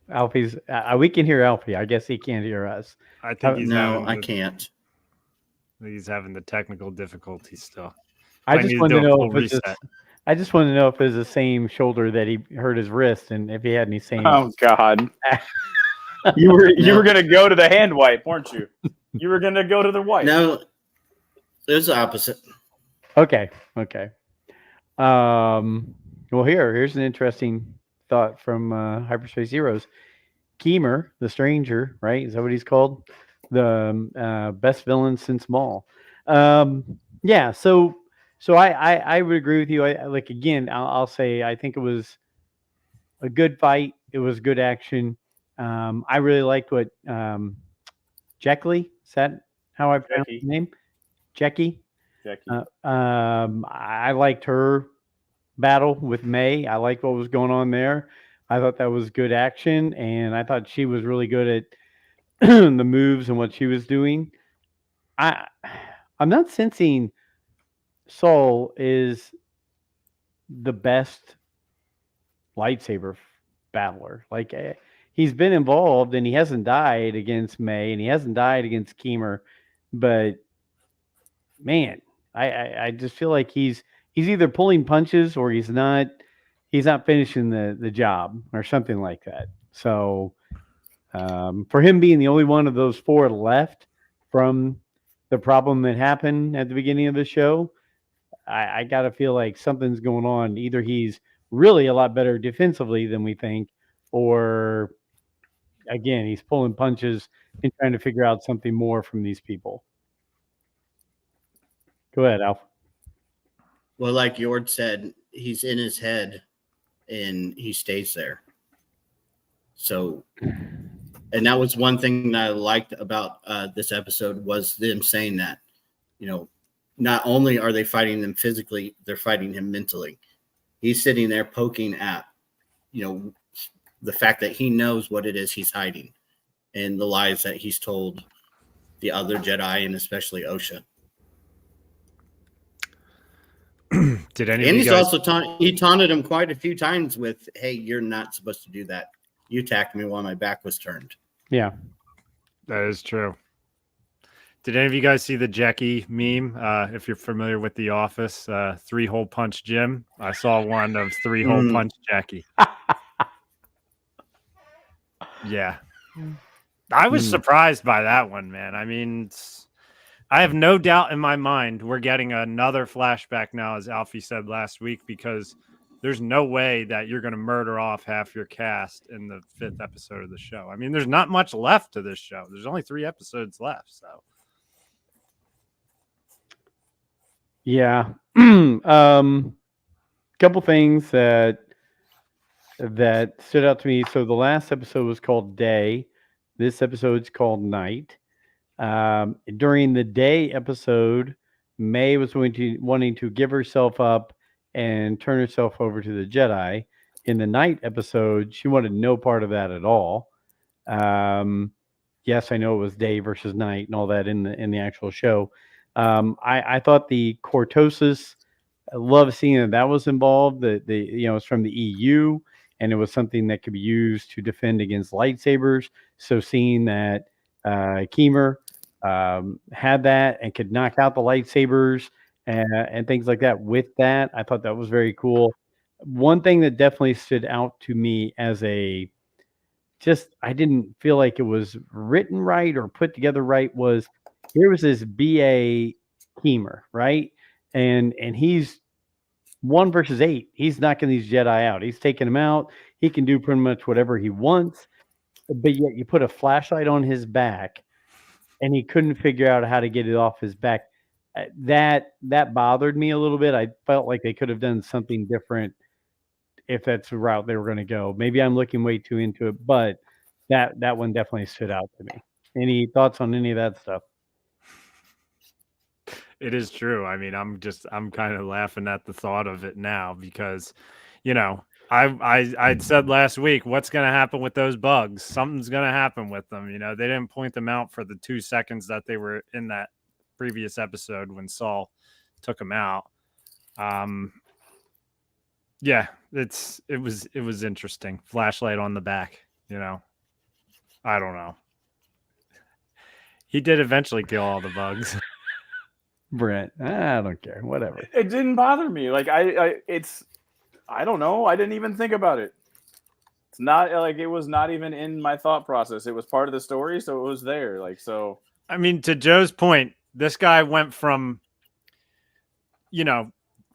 Alfie's. We can hear Alfie. I guess he can't hear us. I think I can't. He's having the technical difficulties still. I just want to know if it's the same shoulder that he hurt his wrist, and if he had any same. Oh God! you were gonna go to the hand wipe, weren't you? You were gonna go to the wipe. No, it was the opposite. Okay. Well, here's an interesting thought from Hyperspace Heroes. Keemer, the stranger, right? Is that what he's called? The best villain since Maul. Yeah. So I would agree with you. I'll say I think it was a good fight. It was good action. I really liked what Jackie, is that how I pronounce his name? Jackie. I liked her battle with May. I liked what was going on there. I thought that was good action, and I thought she was really good at the moves and what she was doing. I'm not sensing Saul is the best lightsaber battler. Like he's been involved and he hasn't died against May and he hasn't died against Keemer, but man, I just feel like he's either pulling punches or he's not finishing the job or something like that. So for him being the only one of those four left from the problem that happened at the beginning of the show, I gotta feel like something's going on. Either he's really a lot better defensively than we think, or again, he's pulling punches and trying to figure out something more from these people. Go ahead, Alf. Well, like Jord said, he's in his head and he stays there. So, and that was one thing that I liked about this episode was them saying that, not only are they fighting him physically, they're fighting him mentally. He's sitting there poking at, the fact that he knows what it is he's hiding and the lies that he's told the other Jedi and especially Osha. Did any? And of he's you guys... also he taunted him quite a few times with, "Hey, you're not supposed to do that. You attacked me while my back was turned." Yeah, that is true. Did any of you guys see the Jackie meme? If you're familiar with The Office, 3-hole punch Jim. I saw one of 3-hole punch Jackie. Yeah, I was surprised by that one, man. I mean, I have no doubt in my mind we're getting another flashback now, as Alfie said last week, because there's no way that you're going to murder off half your cast in the 5th episode of the show. I mean, there's not much left to this show. There's only 3 episodes left, so. Yeah. Couple things that stood out to me. So the last episode was called Day. This episode's called Night. During the Day episode, May was wanting to give herself up and turn herself over to the Jedi. In the Night episode, she wanted no part of that at all. Yes, I know it was day versus night and all that in the actual show. I thought the cortosis, I love seeing that was involved. It's from the EU, and it was something that could be used to defend against lightsabers. So seeing that Keemer had that and could knock out the lightsabers and things like that with that, I thought that was very cool. One thing that definitely stood out to me as I didn't feel like it was written right or put together right was here was this BA Keemer, right? And he's 1 versus 8. He's knocking these Jedi out. He's taking them out. He can do pretty much whatever he wants. But yet you put a flashlight on his back and he couldn't figure out how to get it off his back. That bothered me a little bit. I felt like they could have done something different if that's the route they were going to go. Maybe I'm looking way too into it, but that one definitely stood out to me. Any thoughts on any of that stuff? It is true. I mean, I'm kind of laughing at the thought of it now because, I said last week, what's going to happen with those bugs? Something's going to happen with them. They didn't point them out for the 2 seconds that they were in that previous episode when Saul took them out. Yeah, it was interesting. Flashlight on the back, I don't know. He did eventually kill all the bugs. Brent, I don't care. Whatever. It didn't bother me. Like I don't know. I didn't even think about it. It's not like it was not even in my thought process. It was part of the story, so it was there. Like so. I mean, to Joe's point, this guy went from,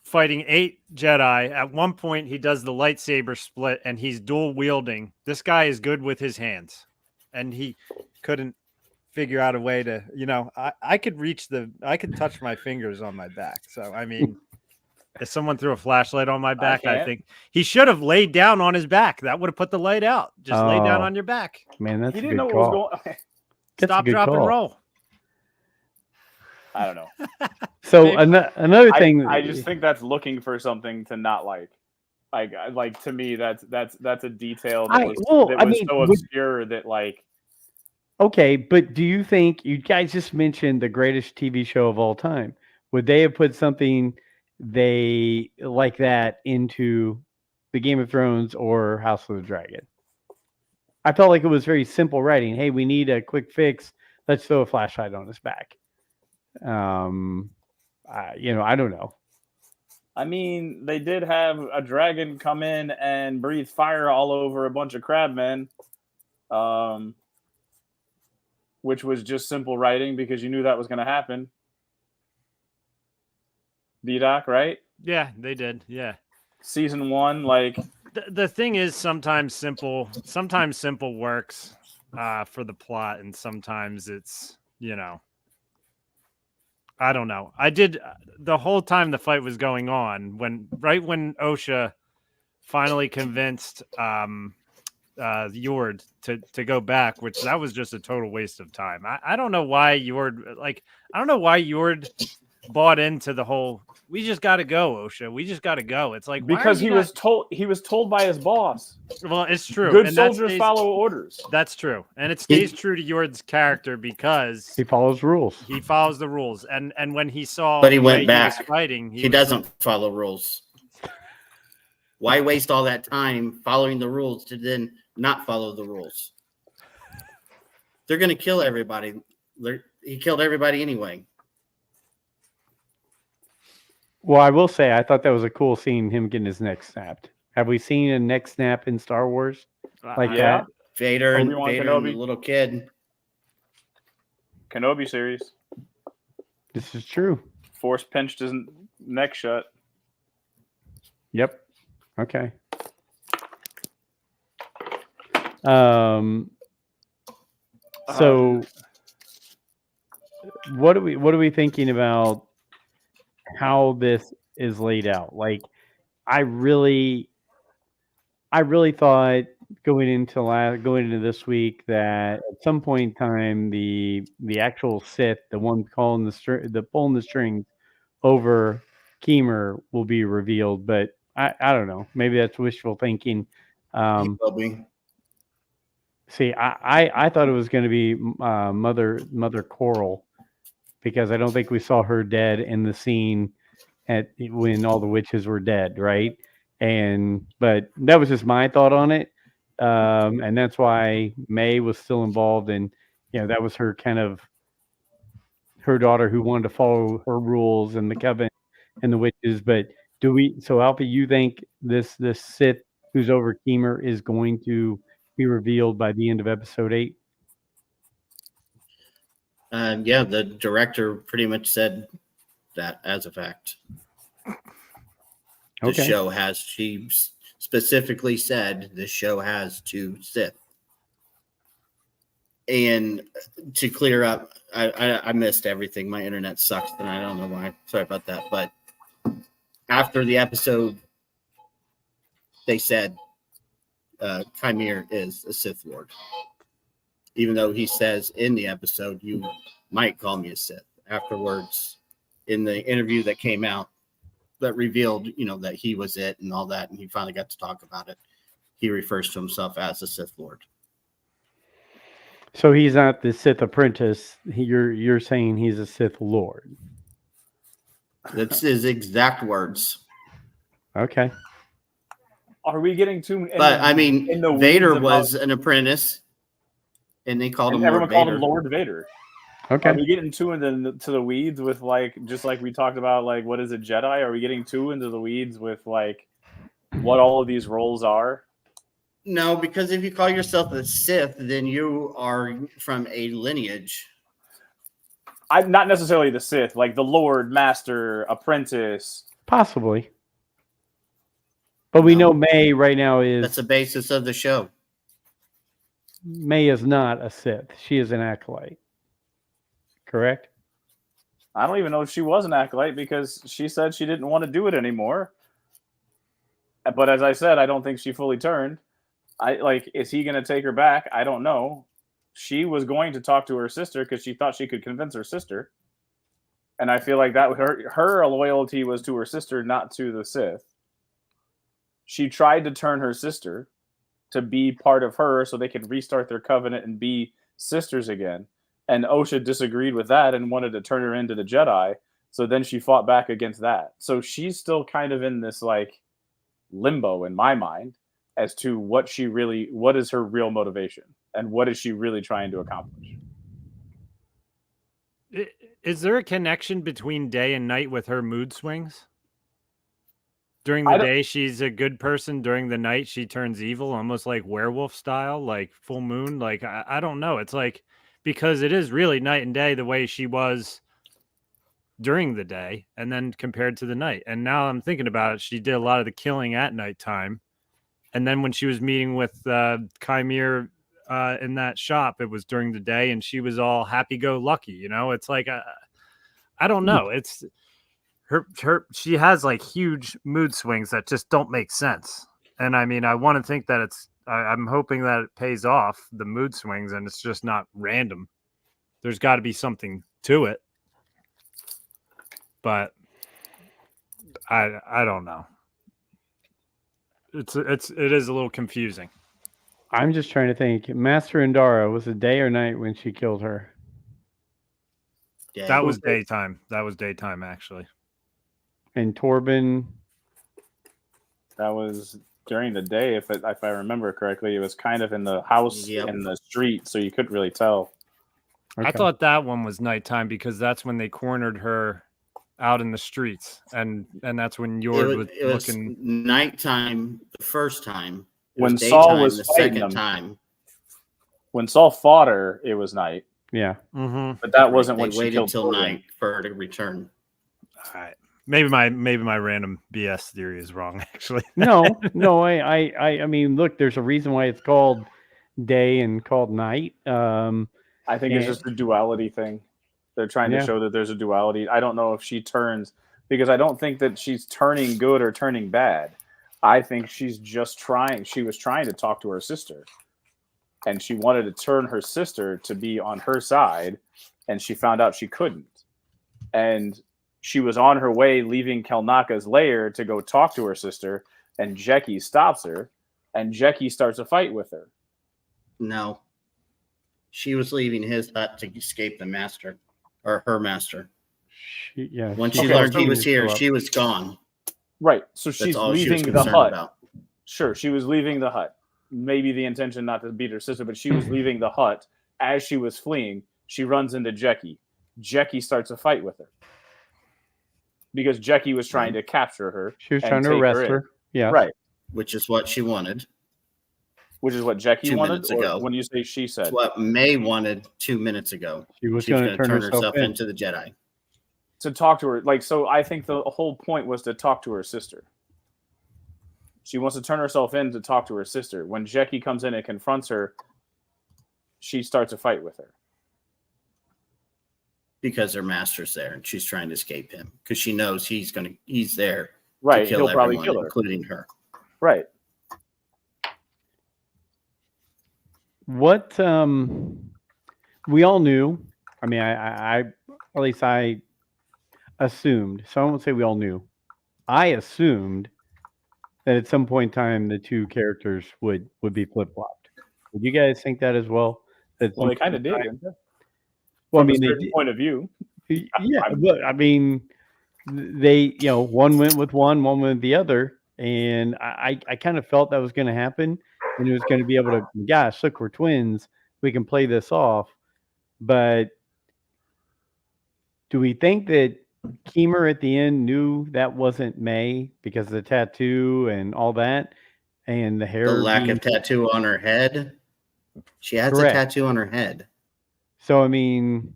fighting 8 Jedi. At one point, he does the lightsaber split, and he's dual wielding. This guy is good with his hands, and he couldn't figure out a way to, I could touch my fingers on my back. So, I mean, if someone threw a flashlight on my back, I think he should have laid down on his back. That would have put the light out. Just lay down on your back. Man, that's he a didn't good know call. what was going. Stop, drop, and roll. I don't know. So another thing, I just think that's looking for something to not like. Like to me, that's a detail that was so obscure that like. Okay, but do you think you guys just mentioned the greatest TV show of all time? Would they have put something they like that into the Game of Thrones or House of the Dragon? I felt like it was very simple writing. Hey, we need a quick fix. Let's throw a flashlight on his back. I don't know. I mean, they did have a dragon come in and breathe fire all over a bunch of crabmen, which was just simple writing because you knew that was going to happen. D-Doc, right? Yeah, they did. Yeah. Season 1, like The thing is, sometimes simple works for the plot, and sometimes it's, I don't know. I did the whole time the fight was going on, when OSHA finally convinced Yord to go back, which that was just a total waste of time. I don't know why Yord bought into the whole, we just got to go, OSHA. We just got to go. It's like, because he was told by his boss. Well, it's true. Good and soldiers follow orders. That's true. And it stays true to Yord's character because he follows rules. He follows the rules. And when he saw but he went back. He was fighting, he doesn't follow rules. Why waste all that time following the rules to then not follow the rules? They're going to kill everybody. He killed everybody anyway. Well, I will say, I thought that was a cool scene, him getting his neck snapped. Have we seen a neck snap in Star Wars like that? Vader and the little kid. Kenobi series. This is true. Force pinched his neck shut. Yep. Okay. So what are we thinking about how this is laid out? Like, I really thought going into this week that at some point in time the actual Sith, the one pulling the strings over Keemer, will be revealed, but I don't know. Maybe that's wishful thinking. See, I thought it was going to be Mother Coral, because I don't think we saw her dead in the scene when all the witches were dead, right? But that was just my thought on it, and that's why May was still involved, and that was her her daughter who wanted to follow her rules and the covenant and the witches. But so Alfie, you think this Sith who's over Keemer is going to be revealed by the end of episode 8? Yeah, the director pretty much said that as a fact. The show has, she specifically said the show has 2 Sith. And to clear up, I missed everything. My internet sucks and I don't know why. Sorry about that. But after the episode, they said Chimere is a Sith Lord. Even though he says in the episode, you might call me a Sith. Afterwards, in the interview that came out, that revealed, that he was it and all that, and he finally got to talk about it, he refers to himself as a Sith Lord. So he's not the Sith apprentice. You're saying he's a Sith Lord. That's his exact words. Okay. Are we getting too? Vader was an apprentice, and they called him Lord Vader. Called him Lord Vader. Okay. Are we getting too into the weeds with just like we talked about, what is a Jedi? Are we getting too into the weeds with what all of these roles are? No, because if you call yourself a Sith, then you are from a lineage. I'm not necessarily the Sith, like the Lord, Master, Apprentice. Possibly. But we know May right now is... That's the basis of the show. May is not a Sith. She is an acolyte. Correct? I don't even know if she was an acolyte, because she said she didn't want to do it anymore. But as I said, I don't think she fully turned. Is he going to take her back? I don't know. She was going to talk to her sister because she thought she could convince her sister. And I feel like that her loyalty was to her sister, not to the Sith. She tried to turn her sister to be part of her so they could restart their covenant and be sisters again. And OSHA disagreed with that and wanted to turn her into the Jedi. So then she fought back against that. So she's still kind of in this limbo in my mind as to what is her real motivation and what is she really trying to accomplish. Is there a connection between day and night with her mood swings? During the day, she's a good person. During the night, she turns evil, almost like werewolf style, like full moon. Like, I don't know. It's like, because it is really night and day the way she was during the day and then compared to the night. And now I'm thinking about it, she did a lot of the killing at nighttime. And then when she was meeting with Chimere in that shop, it was during the day and she was all happy-go-lucky. You know, it's like, I don't know. It's she has like huge mood swings that just don't make sense. And I mean, I want to think that I'm hoping that it pays off, the mood swings, and it's just not random. There's got to be something to it. But I don't know. It is a little confusing. I'm just trying to think. Master Indara, was it day or night when she killed her? Yeah. That was daytime. That was daytime, actually. And Torben? That was during the day, if I remember correctly. It was kind of in the house in the street, so you couldn't really tell. Okay. I thought that one was nighttime because that's when they cornered her out in the streets, and that's when Jord was looking. Nighttime the first time. When Saul was the fighting second them. time. When Saul fought her, it was night. Yeah. Mm-hmm. But that wasn't They when she waited killed till Torben. night for her to return. All right. Maybe my random BS theory is wrong, actually. No. I mean, look, there's a reason why it's called day and called night. I think it's just a duality thing. They're trying to show that there's a duality. I don't know if she turns, because I don't think that she's turning good or turning bad. I think she's just trying. She was trying to talk to her sister, and she wanted to turn her sister to be on her side, and she found out she couldn't. And she was on her way leaving Kelnaka's lair to go talk to her sister, and Jeki stops her, and Jeki starts a fight with her. No. She was leaving his hut to escape the master, or her master. When she learned he was here, she was gone. Right. So she's leaving the hut. About. Sure, she was leaving the hut. Maybe the intention not to beat her sister, but she was leaving the hut. As she was fleeing, she runs into Jeki. Jeki starts a fight with her. Because Jeki was trying to capture her. She was trying to arrest her. Yeah. Right. Which is what she wanted. Which is what Jeki 2 wanted? minutes ago. When you say she said? It's what May wanted 2 minutes ago. She was going to to turn herself into the Jedi. To talk to her. So I think the whole point was to talk to her sister. She wants to turn herself in to talk to her sister. When Jeki comes in and confronts her, she starts a fight with her. Because her master's there and she's trying to escape him. Because she knows he's there. Right. To kill He'll probably everyone, kill her. Including her. Right. What we all knew. I mean, I at least I assumed. So I won't say we all knew. I assumed that at some point in time the two characters would be flip flopped. Would you guys think that as well? Well, they kind of did. Well, From I mean, a point of view. Yeah, but I mean, they one went with one went with the other, and I kind of felt that was going to happen, and it was going to be able to. Gosh, look, we're twins. We can play this off, but do we think that Keemer at the end knew that wasn't May because of the tattoo and all that, and the hair, the lack of tattoo on her head? She has a tattoo on her head. So I mean,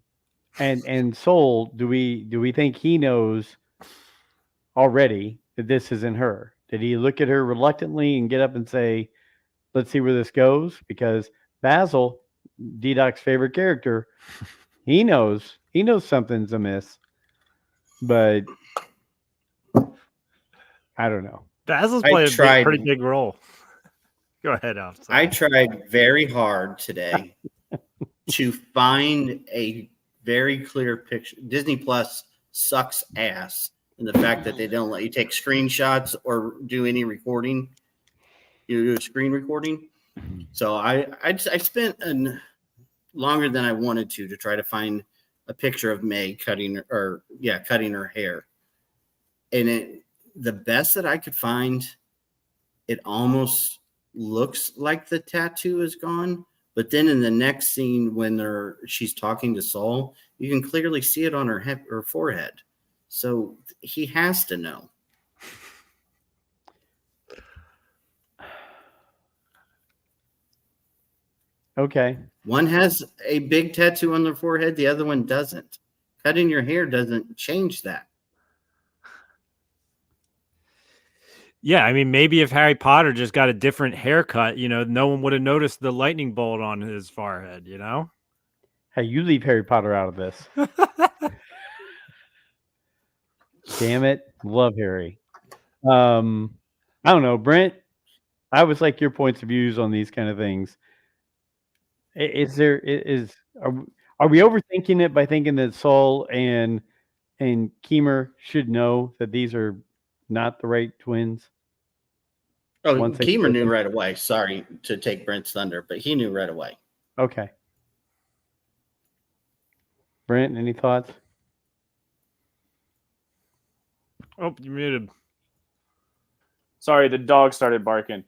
and Soul, do we think he knows already that this isn't her? Did he look at her reluctantly and get up and say, "Let's see where this goes"? Because Basil, D-Doc's favorite character, he knows something's amiss, but I don't know. Basil's played a pretty big role. Go ahead, Al. I tried very hard today to find a very clear picture. Disney Plus sucks ass in the fact that they don't let you take screenshots or do any recording. You do a screen recording. So I spent longer than I wanted to try to find a picture of May cutting her hair. And the best that I could find, it almost looks like the tattoo is gone. But then in the next scene, when she's talking to Saul, You can clearly see it on her forehead. So he has to know. Okay. One has a big tattoo on their forehead. The other one doesn't. Cutting your hair doesn't change that. Yeah, I mean, maybe if Harry Potter just got a different haircut, no one would have noticed the lightning bolt on his forehead, Hey, you leave Harry Potter out of this. Damn it. Love Harry. I don't know, Brent. I would like your points of views on these kind of things. Are we overthinking it by thinking that Saul and Keemer should know that these are not the right twins? Oh, Keemer knew right away. Sorry to take Brent's thunder, but he knew right away. Okay. Brent, any thoughts? Oh, you muted. Sorry, the dog started barking.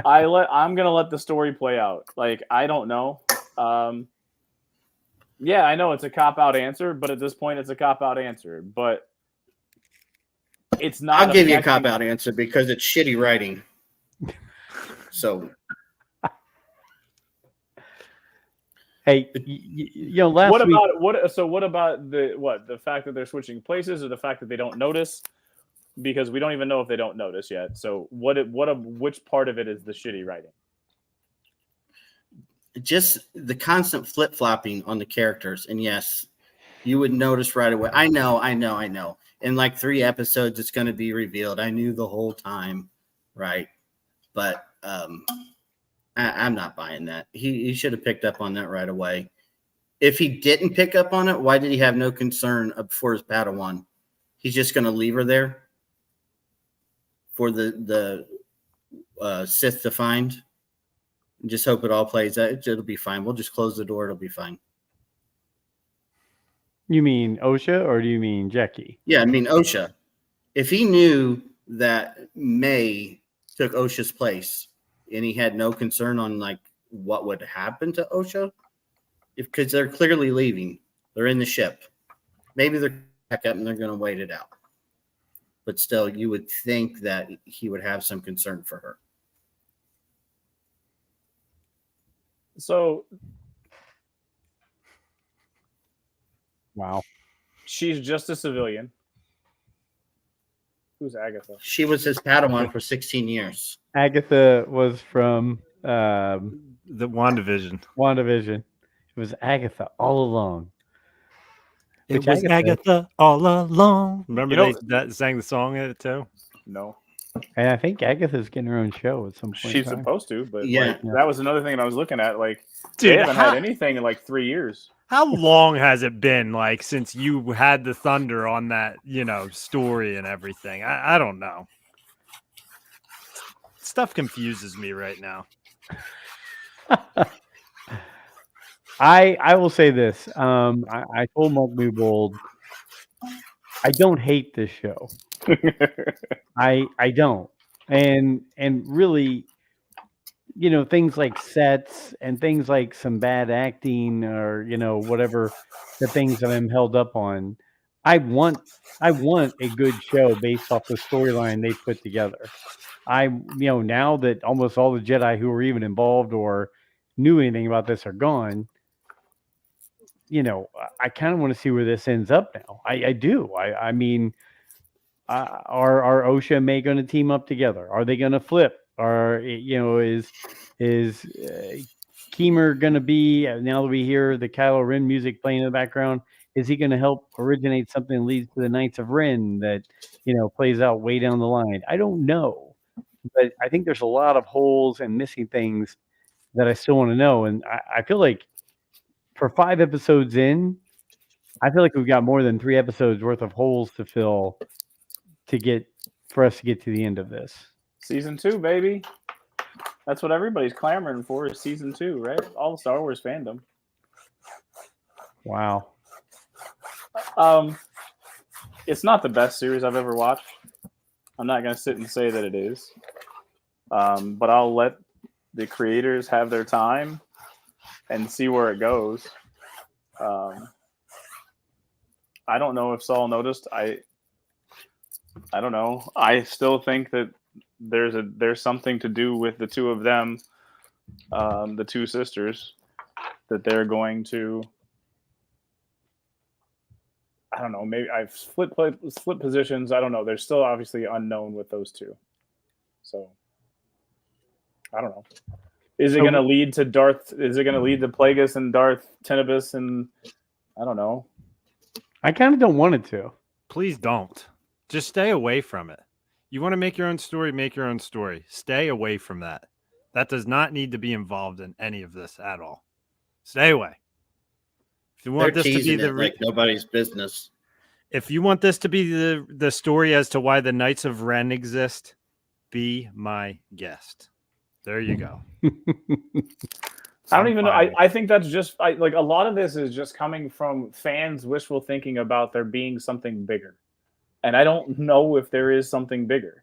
I'm gonna let the story play out. Like, I don't know. Yeah, I know it's a cop-out answer, but at this point, it's a cop-out answer. But it's not. I'll give you a cop-out answer because it's shitty writing. So, hey, last what week. What about the fact that they're switching places, or the fact that they don't notice? Because we don't even know if they don't notice yet. So which part of it is the shitty writing? Just the constant flip-flopping on the characters. And yes, you would notice right away. I know. In like 3 episodes, it's going to be revealed. I knew the whole time, right? But I'm not buying that. He should have picked up on that right away. If he didn't pick up on it, why did he have no concern for his Padawan? He's just going to leave her there for the Sith to find. And just hope it all plays out. It'll be fine. We'll just close the door. It'll be fine. You mean Osha or do you mean Jackie? Yeah, I mean Osha. If he knew that May took Osha's place and he had no concern on like what would happen to Osha, because they're clearly leaving. They're in the ship. Maybe they're back up and they're going to wait it out. But still, you would think that he would have some concern for her. So, wow, she's just a civilian. Who's Agatha? She was his Padawan for 16 years. Agatha was from the WandaVision. WandaVision. It was Agatha all along. It was Agatha all along. Remember they sang the song at it too? No. And I think Agatha's getting her own show at some point. She's supposed to, but yeah, that was another thing that I was looking at. Like, dude, they haven't had anything in like 3 years. How long has it been, like, since you had the thunder on that, story and everything? I don't know. Stuff confuses me right now. I will say this. I told Mark Newbold, I don't hate this show. I don't. And really, things like sets and things like some bad acting or, whatever the things that I'm held up on. I want a good show based off the storyline they put together. Now that almost all the Jedi who were even involved or knew anything about this are gone, I kind of want to see where this ends up now. I do. I mean, are Osha and May going to team up together? Are they going to flip? Or is Keemer going to be, now that we hear the Kylo Ren music playing in the background, is he going to help originate something that leads to the Knights of Ren that plays out way down the line? I don't know, but I think there's a lot of holes and missing things that I still want to know, and I feel like for 5 episodes in, I feel like we've got more than 3 episodes worth of holes to fill for us to get to the end of this. Season 2, baby. That's what everybody's clamoring for, is season 2, right? All the Star Wars fandom. Wow. It's not the best series I've ever watched. I'm not going to sit and say that it is. But I'll let the creators have their time and see where it goes. I don't know if Saul noticed. I don't know. I still think that there's something to do with the two of them, the two sisters, that they're going to. I don't know. Maybe I've split positions. I don't know. They're still obviously unknown with those two. So I don't know. Is it going to lead to Darth? Is it going to lead to Plagueis and Darth Tenebus? And I don't know. I kind of don't want it to. Please don't. Just stay away from it. You want to make your own story, make your own story. Stay away from that. That does not need to be involved in any of this at all. Stay away. If you want They're this to be the like nobody's business. If you want this to be the story as to why the Knights of Ren exist, be my guest. There you go. I don't even know. I think that's just like a lot of this is just coming from fans wishful thinking about there being something bigger. And I don't know if there is something bigger.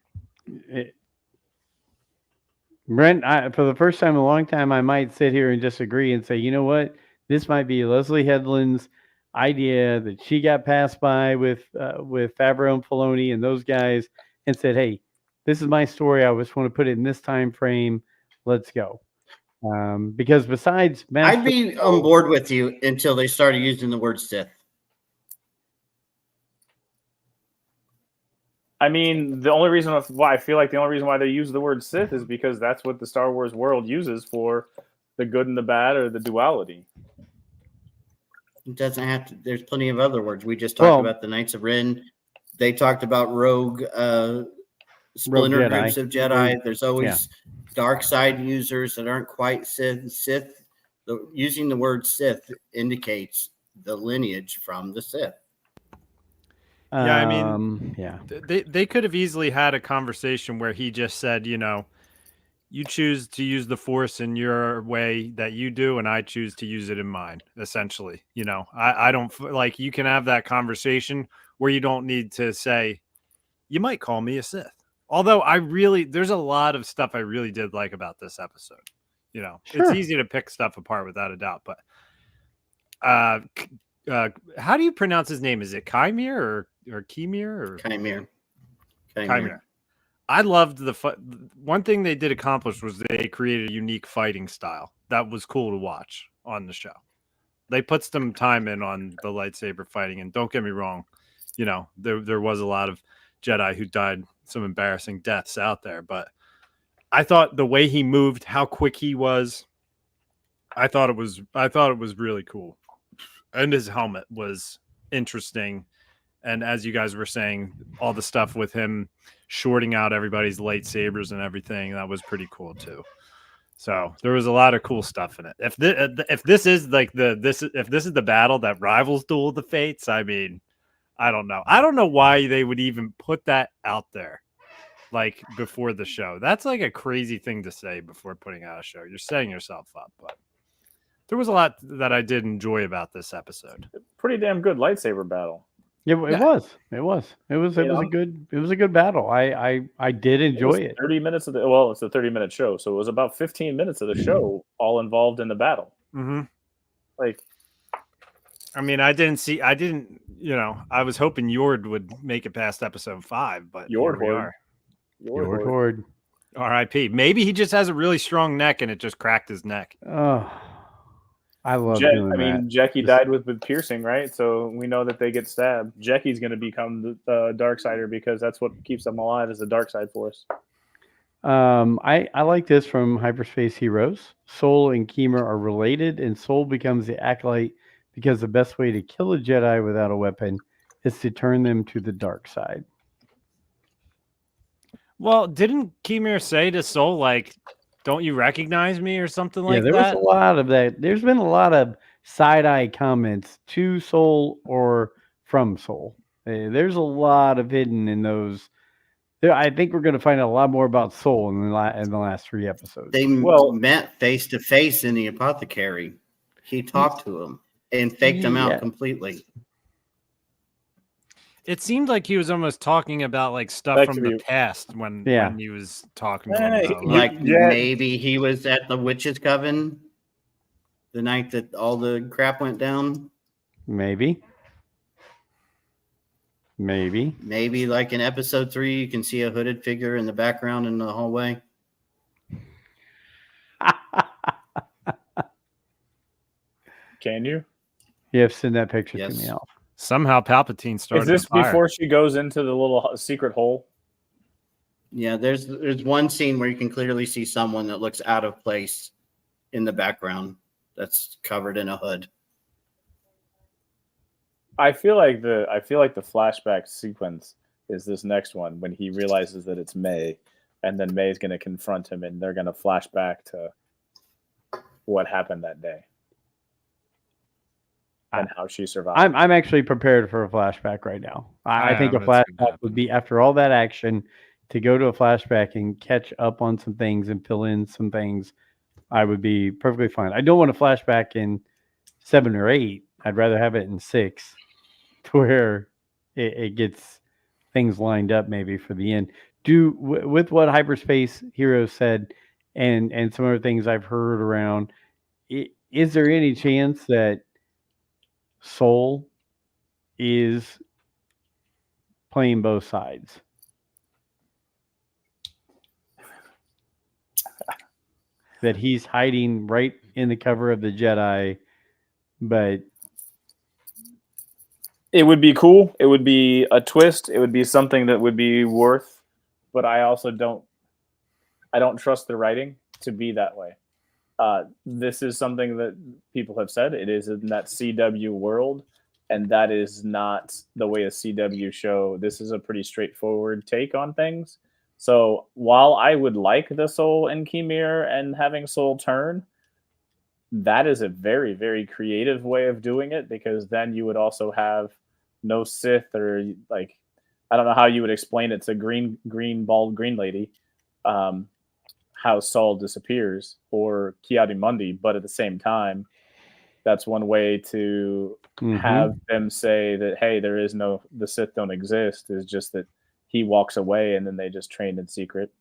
Brent, for the first time in a long time, I might sit here and disagree and say, you know what? This might be Leslie Headland's idea that she got passed by with Favreau and Filoni and those guys and said, hey, this is my story. I just want to put it in this time frame. Let's go. Because besides I'd be on board with you until they started using the word Sith. I mean, the only reason why they use the word Sith is because that's what the Star Wars world uses for the good and the bad or the duality. It doesn't have to. There's plenty of other words. We just talked about the Knights of Ren. They talked about rogue splinter groups of Jedi. There's always dark side users that aren't quite Sith. Using the word Sith indicates the lineage from the Sith. Yeah, I mean, they could have easily had a conversation where he just said, you know, you choose to use the Force in your way that you do, and I choose to use it in mine, essentially. You know, I don't like you can have that conversation where you don't need to say, you might call me a Sith. Although there's a lot of stuff I really did like about this episode. You know, It's easy to pick stuff apart without a doubt, but how do you pronounce his name? Is it Chimere or Chimere or Chimere? I loved one thing they did accomplish was they created a unique fighting style that was cool to watch on the show. They put some time in on the lightsaber fighting, and don't get me wrong, you know, there was a lot of Jedi who died some embarrassing deaths out there, but I thought the way he moved, how quick he was, I thought it was really cool. And his helmet was interesting. And as you guys were saying, all the stuff with him shorting out everybody's lightsabers and everything, that was pretty cool too. So there was a lot of cool stuff in it. If this is the battle that rivals Duel of the Fates, I mean, I don't know. I don't know why they would even put that out there, like before the show. That's like a crazy thing to say before putting out a show. You're setting yourself up, but there was a lot that I did enjoy about this episode. Pretty damn good lightsaber battle. Yeah, it was a good battle. I did enjoy it. 30 minutes it's a 30-minute show, so it was about 15 minutes of the show all involved in the battle. Mm-hmm. Like, I mean, I was hoping Yord would make it past episode 5, but Yord Horde. R.I.P. Maybe he just has a really strong neck and it just cracked his neck. Oh, I love doing that. Jackie died with piercing, right? So we know that they get stabbed. Jackie's going to become the Darksider because that's what keeps them alive is the dark side force. I like this from Hyperspace Heroes. Soul and Kima are related, and Soul becomes the acolyte because the best way to kill a Jedi without a weapon is to turn them to the dark side. Well, didn't Kima say to Soul, like, don't you recognize me or something like that? Yeah, there was a lot of that. There's been a lot of side-eye comments to Soul or from Soul. There's a lot of hidden in those. I think we're going to find out a lot more about Soul in the last 3 episodes. They met face to face in the apothecary. He talked to him and faked him out completely. It seemed like he was almost talking about like stuff from the past when he was talking to him about, like maybe he was at the witches' coven the night that all the crap went down. Maybe. Maybe. Maybe like in episode 3, you can see a hooded figure in the background in the hallway. Can you? You have to send that picture to Yes. me, Alf. Somehow Palpatine started Is this a fire. before she goes into the little secret hole? Yeah, there's one scene where you can clearly see someone that looks out of place in the background that's covered in a hood. I feel like the flashback sequence is this next one when he realizes that it's May, and then May's going to confront him, and they're going to flash back to what happened that day and how she survived. I'm actually prepared for a flashback right now. I think a it's gonna flashback would be, after all that action, to go to a flashback and catch up on some things and fill in some things. I would be perfectly fine. I don't want a flashback in 7 or 8. I'd rather have it in 6, to where it gets things lined up maybe for the end. With what Hyperspace Heroes said and some other things I've heard around, is there any chance that Soul is playing both sides? That he's hiding right in the cover of the Jedi, but It would be cool. It would be a twist. It would be something that would be worth, but I also don't trust the writing to be that way. This is something that people have said. It is in that CW world, and that is not the way a CW show. This is a pretty straightforward take on things. So while I would like the Soul and Kimir and having Soul turn, that is a very, very creative way of doing it, because then you would also have no Sith, or like, I don't know how you would explain it to green bald green lady, how Saul disappears, or Ki-Adi-Mundi, but at the same time, that's one way to have them say that, hey, the Sith don't exist. It's just that he walks away and then they just trained in secret.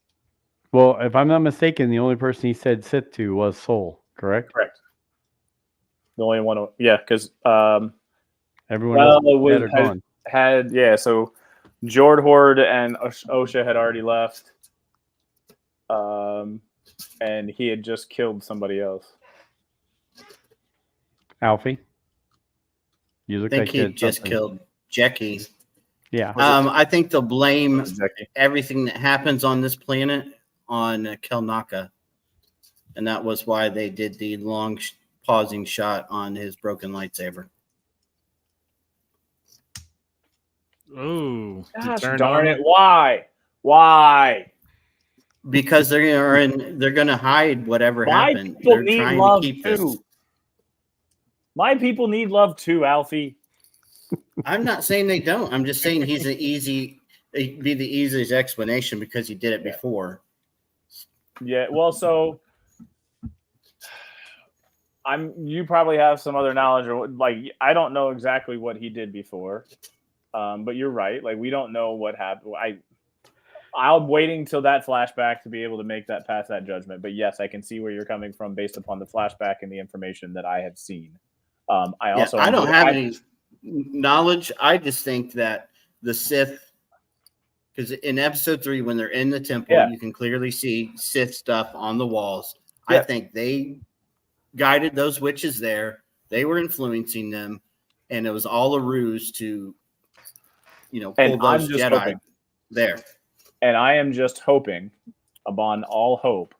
Well, if I'm not mistaken, the only person he said Sith to was Soul, correct? Correct. The only one, yeah, because everyone else so Jord Horde and Osha had already left, and he had just killed somebody else. Alfie, you look I think like he just killed Jackie. Yeah. I think they'll blame everything that happens on this planet on Kelnaka, and that was why they did the long pausing shot on his broken lightsaber. Oh, gosh darn it! Why? Because they're going to hide whatever happened. They're trying to keep this. My people need love too, Alfie. I'm not saying they don't. I'm just saying he'd be the easiest explanation because he did it before. Yeah, well, so you probably have some other knowledge, or like, I don't know exactly what he did before, but you're right. Like, we don't know what happened. I'm waiting till that flashback to be able to pass that judgment. But yes, I can see where you're coming from based upon the flashback and the information that I have seen. I don't have any knowledge. I just think that the Sith, because in episode 3, when they're in the temple, you can clearly see Sith stuff on the walls. I think they guided those witches there. They were influencing them, and it was all a ruse to, pull those Jedi there. And I am just hoping, upon all hope,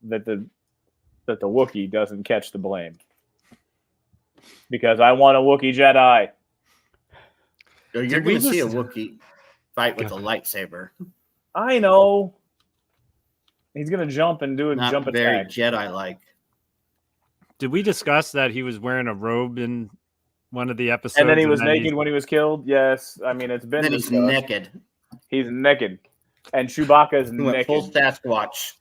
that the Wookiee doesn't catch the blame. Because I want a Wookiee Jedi. You're going to see a Wookiee fight with a lightsaber. I know. He's going to jump and do a Not jump very attack. Jedi-like. Did we discuss that he was wearing a robe in one of the episodes? And then he was naked when he was killed? Yes. I mean, it's been discussed. He's naked. He's naked. And Chewbacca is naked. Full Sasquatch.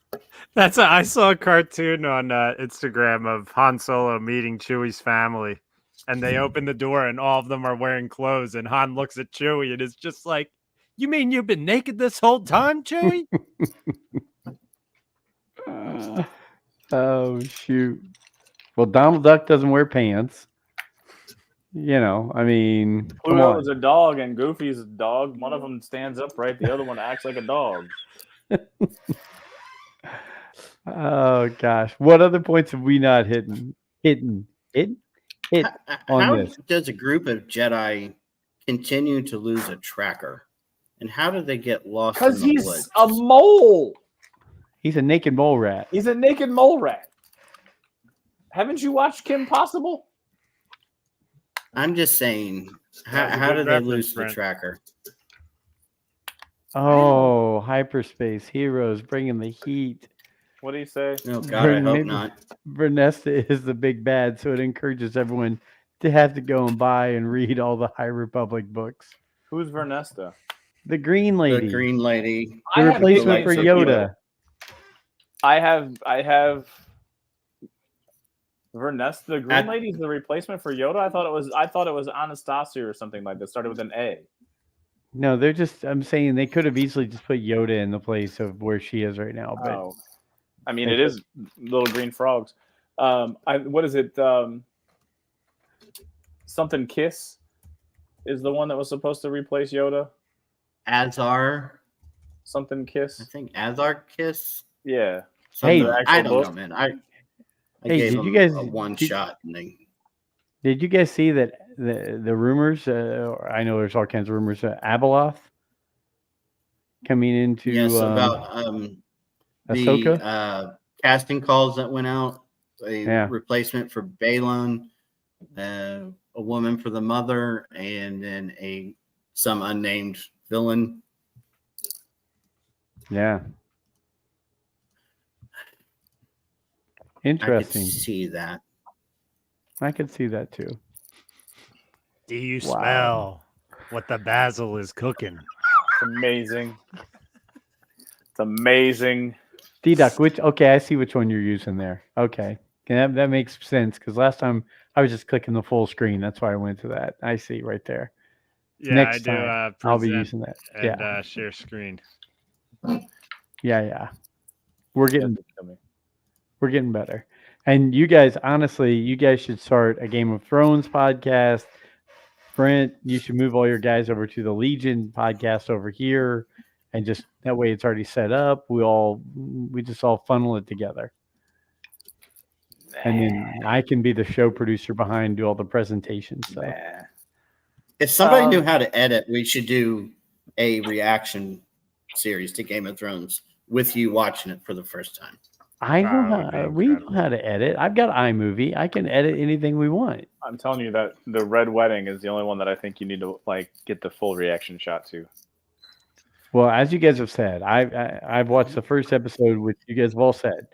I saw a cartoon on Instagram of Han Solo meeting Chewie's family, and they open the door and all of them are wearing clothes, and Han looks at Chewie and is just like, "You mean you've been naked this whole time, Chewie?" Oh shoot! Well, Donald Duck doesn't wear pants. I mean, come Pluto on. is a dog and Goofy's a dog. One of them stands upright, the other one acts like a dog. Oh gosh, what other points have we not hit on How this? does a group of Jedi continue to lose a tracker? And how do they get lost in Because the he's woods? a mole. He's a naked mole rat. He's a naked mole rat. Haven't you watched Kim Possible? I'm just saying, That's a how good do they reference, lose the Brent. tracker? Oh, hyperspace heroes bringing the heat. What do you say? Oh God, I hope Maybe not. Vernesta is the big bad, so it encourages everyone to have to go and buy and read all the High Republic books. Who's Vernesta? The Green The Lady, Green Lady. the I have replacement for big Yoda. I have Vernesta. The Green At- Lady's the replacement for Yoda. I thought it was Anastasia or something like that. Started with an A. No, they're just. I'm saying they could have easily just put Yoda in the place of where she is right now, but Oh, I mean, They it is little green frogs. What is it? Something Kiss is the one that was supposed to replace Yoda. Azar. Something I Kiss. think Azar Kiss. Yeah. Hey, Something- actual I don't book? know, man. I Hey, gave did them you guys- a one did- shot. And they, did you guys see that the rumors? I know there's all kinds of rumors. Abeloth coming into yes, about the Ahsoka. casting calls that went out. A Yeah. replacement for Balon, a woman for the mother, and then some unnamed villain. Yeah. I could Interesting. see that. I could see that too. Do you Wow. smell what the basil is cooking? It's amazing. It's amazing. D-Duck, okay, I see which one you're using there. Okay. That makes sense because last time I was just clicking the full screen. That's why I went to that. I see right there. Yeah, Next I do. time, I'll be using that. And share screen. Yeah. We're getting better. And you guys, honestly, you guys should start a Game of Thrones podcast. Brent, you should move all your guys over to the Legion podcast over here. And just that way it's already set up. We just all funnel it together. And then I can be the show producer behind, do all the presentations. So If somebody knew how to edit, we should do a reaction series to Game of Thrones with you watching it for the first time. I know would be we know incredible. how to edit. I've got iMovie. I can edit anything we want. I'm telling you that the Red Wedding is the only one that I think you need to get the full reaction shot to. Well, as you guys have said, I've watched the first episode, which you guys have all said.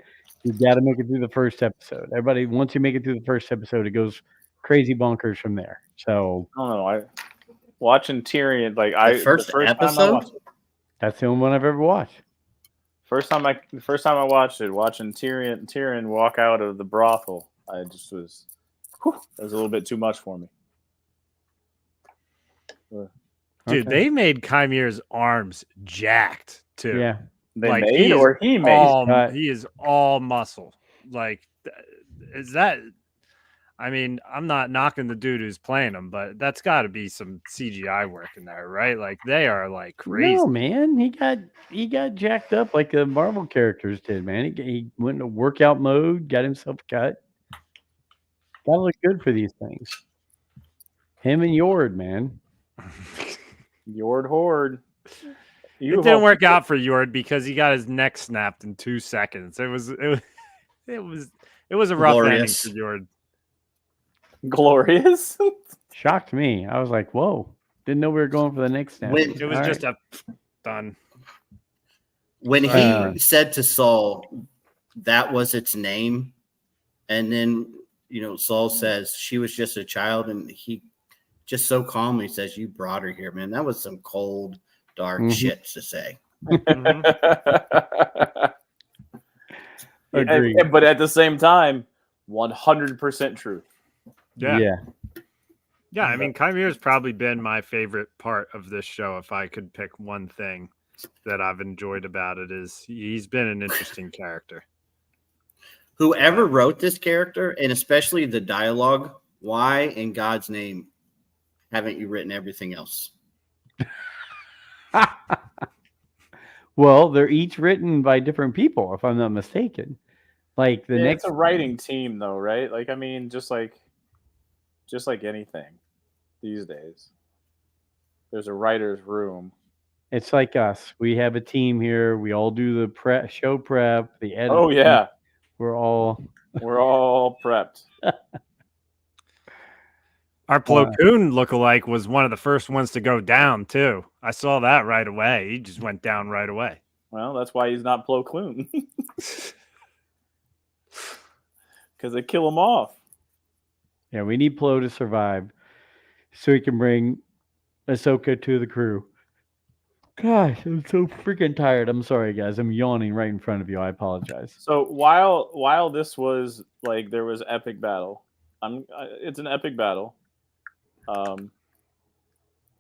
You got to make it through the first episode. Everybody, once you make it through the first episode, it goes crazy bonkers from there. So I don't know. Watching Tyrion The first time I episode? watched it, that's the only one I've ever watched. first time I watched it, watching Tyrion walk out of the brothel, I just was it was a little bit too much for me. Dude, Okay. they made Chimere's arms jacked too. Yeah. They Like, made or he made? He is all muscle. Like, is that? I mean, I'm not knocking the dude who's playing him, but that's got to be some CGI work in there, right? Like, they are like crazy. No, man, he got jacked up like the Marvel characters did, man. He went into workout mode, got himself cut. Gotta look good for these things. Him and Yord, man. Yord Horde. It didn't work out for Yord because he got his neck snapped in 2 seconds. It was a rough Glorious. ending for Yord. Glorious. Shocked me. I was like, whoa. Didn't know we were going for the next snap. When- It was All just right. a done. When he Uh. said to Saul, that was its name, and then Saul says she was just a child, and he just so calmly says, "You brought her here, man." That was some cold, dark Mhm. shit to say. Agreed. But at the same time, 100% truth. Yeah. I mean, Chimere's probably been my favorite part of this show. If I could pick one thing that I've enjoyed about it, is he's been an interesting character. Whoever wrote this character, and especially the dialogue why in God's name haven't you written everything else? Well, they're each written by different people, if I'm not mistaken. Like the next, it's a writing team, though, right? Like, I mean, just like anything these days, there's a writer's room. it's like us. We have a team here. We all do the show prep, the editing. Oh yeah, we're all prepped. Our Plo Koon lookalike was one of the first ones to go down too. I saw that right away. He just went down right away. Well, that's why he's not Plo Koon. Because they kill him off. Yeah, we need Plo to survive so he can bring Ahsoka to the crew. Gosh, I'm so freaking tired. I'm sorry, guys. I'm yawning right in front of you. I apologize. So while this was like there was epic battle, it's an epic battle.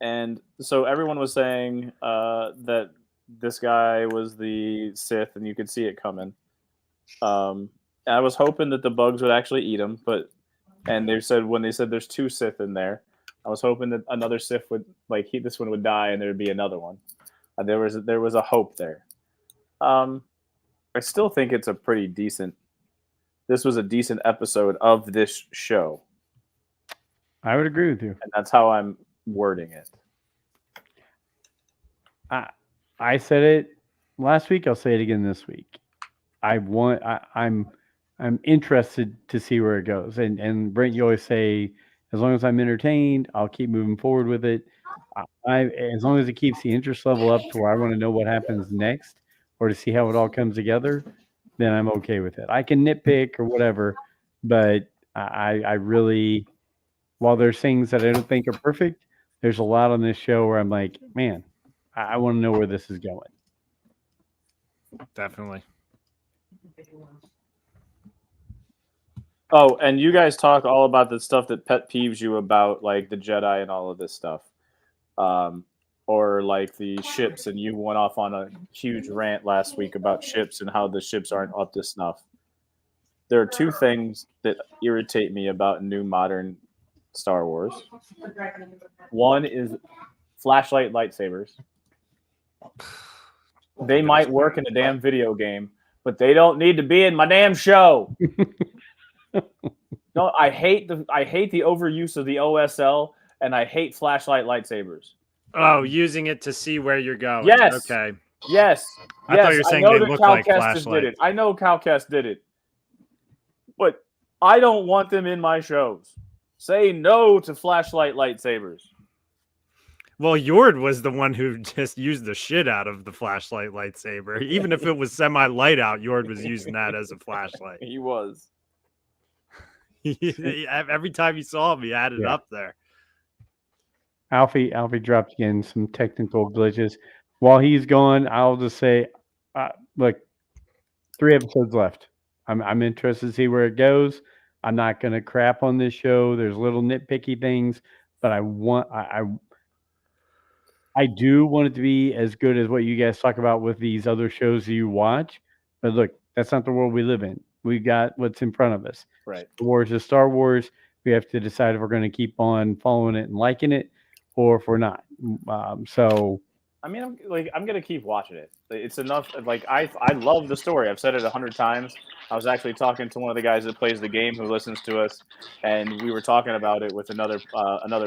And so everyone was saying that this guy was the Sith, and you could see it coming. I was hoping that the bugs would actually eat him, and they said when they said there's 2 Sith in there, I was hoping that another Sith would this one would die, and there would be another one. There was a hope there. I still think it's a pretty decent. This was a decent episode of this show. I would agree with you, and that's how I'm wording it. I said it last week. I'll say it again this week. I'm interested to see where it goes. And Brent, you always say, as long as I'm entertained, I'll keep moving forward with it. As long as it keeps the interest level up to where I want to know what happens next, or to see how it all comes together, then I'm okay with it. I can nitpick or whatever, but I really, while there's things that I don't think are perfect, there's a lot on this show where I'm like, man, I want to know where this is going. Definitely. Oh, and you guys talk all about the stuff that pet peeves you about like the Jedi and all of this stuff. Or like the ships, and you went off on a huge rant last week about ships and how the ships aren't up to snuff. There are 2 things that irritate me about new modern Star Wars. One is flashlight lightsabers. They might work in a damn video game, but they don't need to be in my damn show. No, I hate the overuse of the OSL, and I hate flashlight lightsabers. Oh, using it to see where you're going. Yes. Okay. Yes. I thought you were saying they look like flashlights. Did it. I know Calcast did it. But I don't want them in my shows. Say no to flashlight lightsabers. Well, Yord was the one who just used the shit out of the flashlight lightsaber. Even if it was semi-light out, Yord was using that as a flashlight. He was. Every time you saw him, he had it up there. Alfie dropped again some technical glitches. While he's gone, I'll just say, look, 3 episodes left. I'm interested to see where it goes. I'm not going to crap on this show. There's little nitpicky things, but I do want it to be as good as what you guys talk about with these other shows you watch. But look, that's not the world we live in. We got what's in front of us. Right. Star Wars is Star Wars. We have to decide if we're going to keep on following it and liking it, or if we're not. So, I mean, I'm gonna keep watching it. It's enough. Like I love the story. I've said it 100 times. I was actually talking to one of the guys that plays the game who listens to us, and we were talking about it with another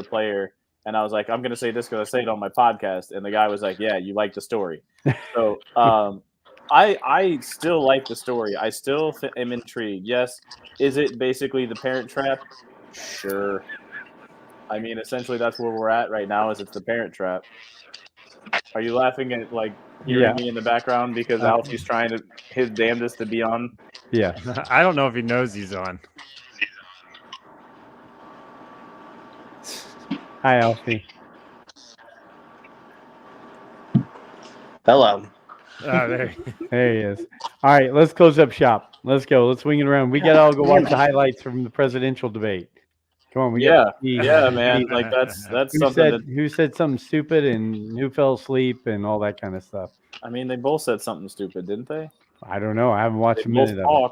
player. And I was like, I'm gonna say this because I say it on my podcast. And the guy was like, yeah, you like the story. So I still like the story. I still am intrigued. Yes, is it basically the Parent Trap? Sure. I mean, essentially, that's where we're at right now. Is it's the Parent Trap. Are you laughing at hearing me in the background because Alfie's trying his damnedest to be on? Yeah. I don't know if he knows he's on. Hi, Alfie. Hello. There he is. All right, let's close up shop. Let's go. Let's swing it around. We got to all go watch the highlights from the presidential debate. Come on, man. Like that's something. Who said something stupid and who fell asleep and all that kind of stuff. I mean, they both said something stupid, didn't they? I don't know. I haven't watched a minute of it.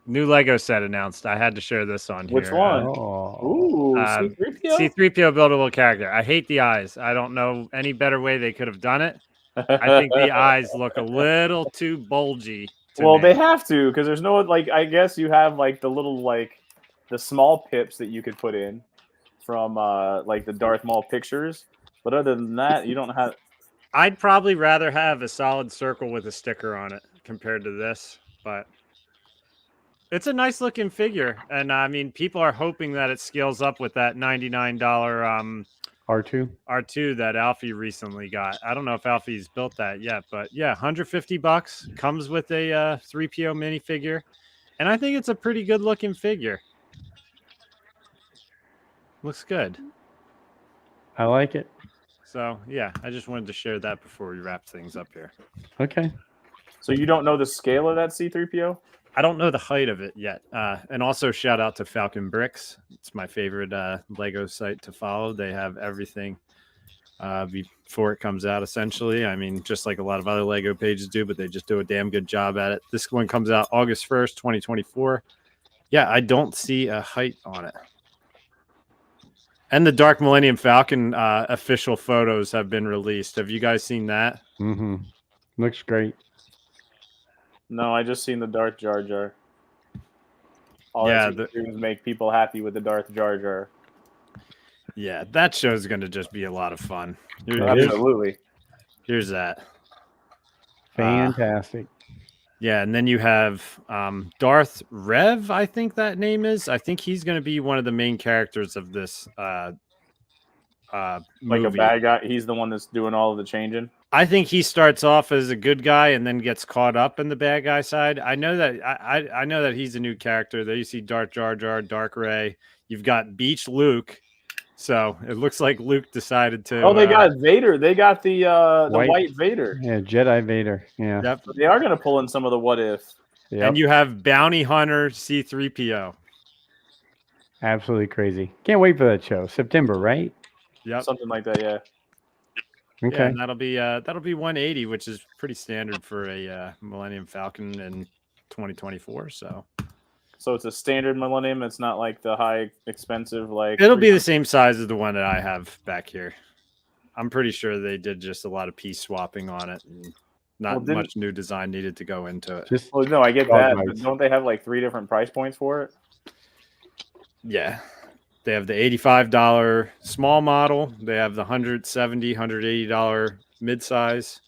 New Lego set announced. I had to share this on Which here. one? Oh, Ooh, C3PO? C-3PO? C3PO buildable character. I hate the eyes. I don't know any better way they could have done it. I think the eyes look a little too bulgy. Well, me. they have to because there's no like. I guess you have like the little like the small pips that you could put in from like the Darth Maul pictures, but other than that, you don't have. I'd probably rather have a solid circle with a sticker on it compared to this, but it's a nice looking figure, and I mean, people are hoping that it scales up with that $99 R2 that Alfie recently got. I don't know if Alfie's built that yet, but yeah, $150 comes with a 3PO minifigure, and I think it's a pretty good looking figure. Looks good. I like it. So yeah, I just wanted to share that before we wrap things up here. Okay. So you don't know the scale of that C-3PO? I don't know the height of it yet. And also shout out to Falcon Bricks. It's my favorite Lego site to follow. They have everything before it comes out, essentially. I mean, just like a lot of other Lego pages do, but they just do a damn good job at it. This one comes out August 1st, 2024. Yeah, I don't see a height on it. And the Dark Millennium Falcon official photos have been released. Have you guys seen that? Mm-hmm. Looks great. No, I just seen the Darth Jar Jar. All Yeah, that seems to make people happy with the Darth Jar Jar. Yeah, that show is going to just be a lot of fun. Absolutely. Here's that. Fantastic. Yeah, and then you have Darth Rev, I think that name is. I think he's going to be one of the main characters of this movie. Like a bad guy. He's the one that's doing all of the changing. I think he starts off as a good guy and then gets caught up in the bad guy side. I know that I know that he's a new character. There you see Darth Jar Jar, Dark Ray. You've got Beach Luke. So it looks like Luke decided to. Oh, they got Vader. They got the white Vader. Yeah, Jedi Vader. Yeah. Yep. They are going to pull in some of the what if. Yep. And you have Bounty Hunter C-3PO. Absolutely crazy. Can't wait for that show. September, right? Yep. Something like that, yeah. Okay. Yeah, and that'll be 180, which is pretty standard for a Millennium Falcon in 2024. So it's a standard Millennium. It's not like the high expensive like. It'll be the same size as the one that I have back here. I'm pretty sure they did just a lot of piece swapping on it, and not much new design needed to go into it. No, I get that. But don't they have like 3 different price points for it? Yeah. They have the $85 small model. They have the $170, $180 midsize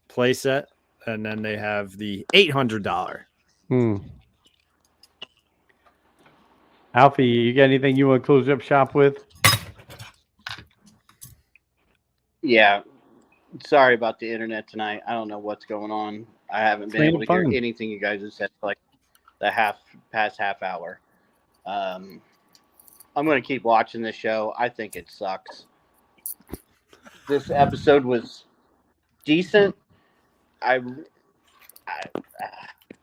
playset. And then they have the $800. Alfie, you got anything you want to close up shop with? Yeah. Sorry about the internet tonight. I don't know what's going on. I haven't been able to hear anything you guys have said for like the past half hour. I'm going to keep watching this show. I think it sucks. This episode was decent. The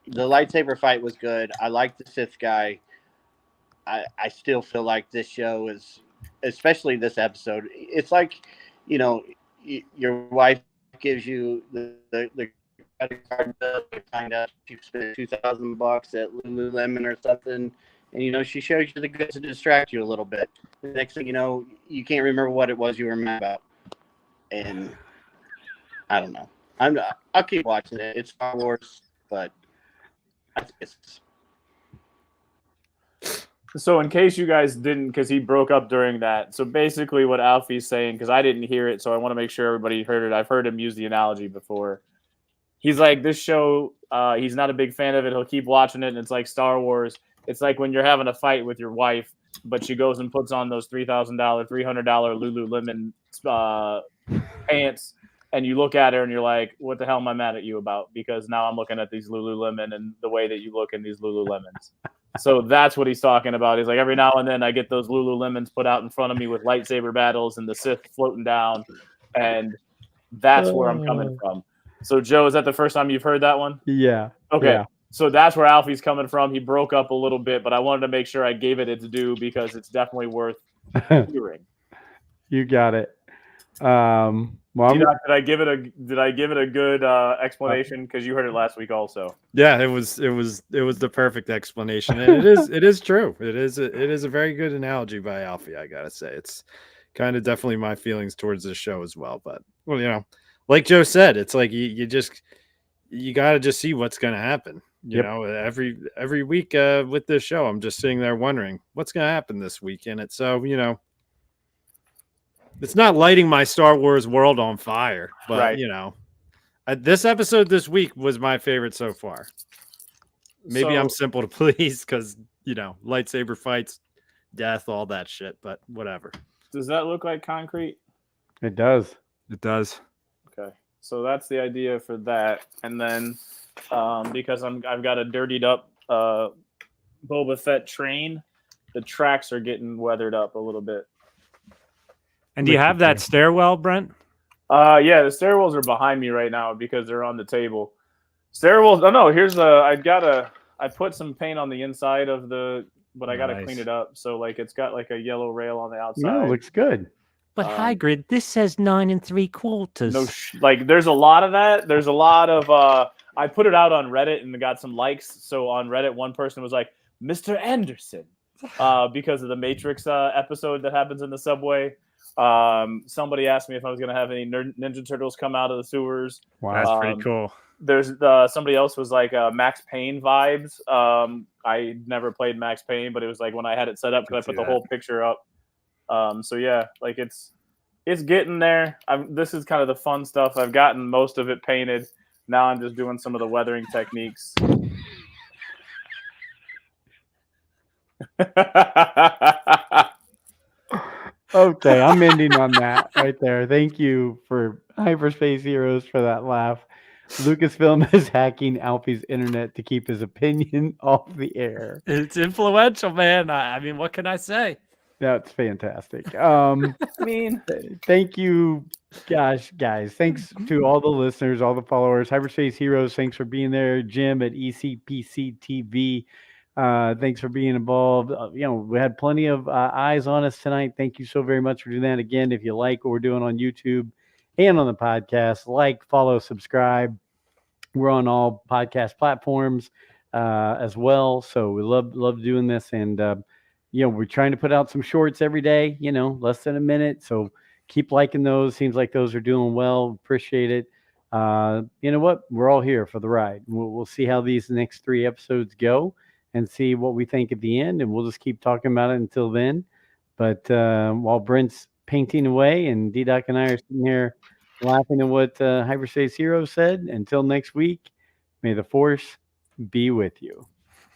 lightsaber fight was good. I like the Sith guy. I still feel like this show is, especially this episode, it's like, you know, your wife gives you the credit card bill, you find out you spent $2,000 at Lululemon or something, and you know she shows you the goods to distract you a little bit. The next thing you know, you can't remember what it was you were mad about, and I don't know. I'll keep watching it. It's Star Wars, but I think it's. So in case you guys didn't, because he broke up during that. So basically what Alfie's saying, because I didn't hear it, so I want to make sure everybody heard it. I've heard him use the analogy before. He's like, this show, he's not a big fan of it. He'll keep watching it, and it's like Star Wars. It's like when you're having a fight with your wife, but she goes and puts on those $3,000, $300 Lululemon pants, and you look at her and you're like, what the hell am I mad at you about? Because now I'm looking at these Lululemon and the way that you look in these Lululemons. So that's what he's talking about. He's like, every now and then I get those Lululemons put out in front of me with lightsaber battles and the Sith floating down, and that's where I'm coming from. So, Joe, is that the first time you've heard that one? Yeah. Okay. Yeah. So that's where Alfie's coming from. He broke up a little bit, but I wanted to make sure I gave it its due because it's definitely worth hearing. You got it. Well, Well, Did I give it a good explanation? Because you heard it last week also. Yeah, it was the perfect explanation, and it is true. It is a very good analogy by Alfie. I gotta say, it's kind of definitely my feelings towards this show as well. But well, like Joe said, it's like you got to just see what's going to happen. You know, every week with this show, I'm just sitting there wondering what's going to happen this week in it. So, it's not lighting my Star Wars world on fire, but this episode this week was my favorite so far. Maybe I'm simple to please because, lightsaber fights, death, all that shit, but whatever. Does that look like concrete? It does. It does. Okay. So that's the idea for that. And then because I've got a dirtied up Boba Fett train, the tracks are getting weathered up a little bit. And do you have that stairwell, Brent? Yeah, the stairwells are behind me right now because they're on the table. Stairwells. Oh no, here's I put some paint on the inside of but I gotta clean it up. So like it's got like a yellow rail on the outside. No, it looks good. But Hagrid, this says 9 3/4. No, like there's a lot of that. There's a lot of. I put it out on Reddit and got some likes. So on Reddit, one person was like, "Mr. Anderson," because of the Matrix episode that happens in the subway. Somebody asked me if I was going to have any Ninja Turtles come out of the sewers. Wow, that's pretty cool. There's somebody else was like Max Payne vibes. I never played Max Payne, but it was like when I had it set up because I put the whole picture up. So yeah, like it's getting there. This is kind of the fun stuff. I've gotten most of it painted. Now I'm just doing some of the weathering techniques. Okay, I'm ending on that right there. Thank you for Hyperspace Heroes for that laugh. Lucasfilm is hacking Alfie's internet to keep his opinion off the air. It's influential, man. I mean, what can I say? That's fantastic. I mean, thank you, guys. Thanks to all the listeners, all the followers. Hyperspace Heroes, thanks for being there. Jim at ECPC TV, thanks for being involved. We had plenty of eyes on us tonight. Thank you so very much for doing that. Again, if you like what we're doing on YouTube and on the podcast, like, follow, subscribe. We're on all podcast platforms as well. So we love doing this. And, we're trying to put out some shorts every day, less than a minute. So keep liking those. Seems like those are doing well. Appreciate it. You know what? We're all here for the ride. We'll see how these next 3 episodes go and see what we think at the end. And we'll just keep talking about it until then. But while Brent's painting away and D-Doc and I are sitting here laughing at what Hyperspace Heroes said, until next week, may the Force be with you.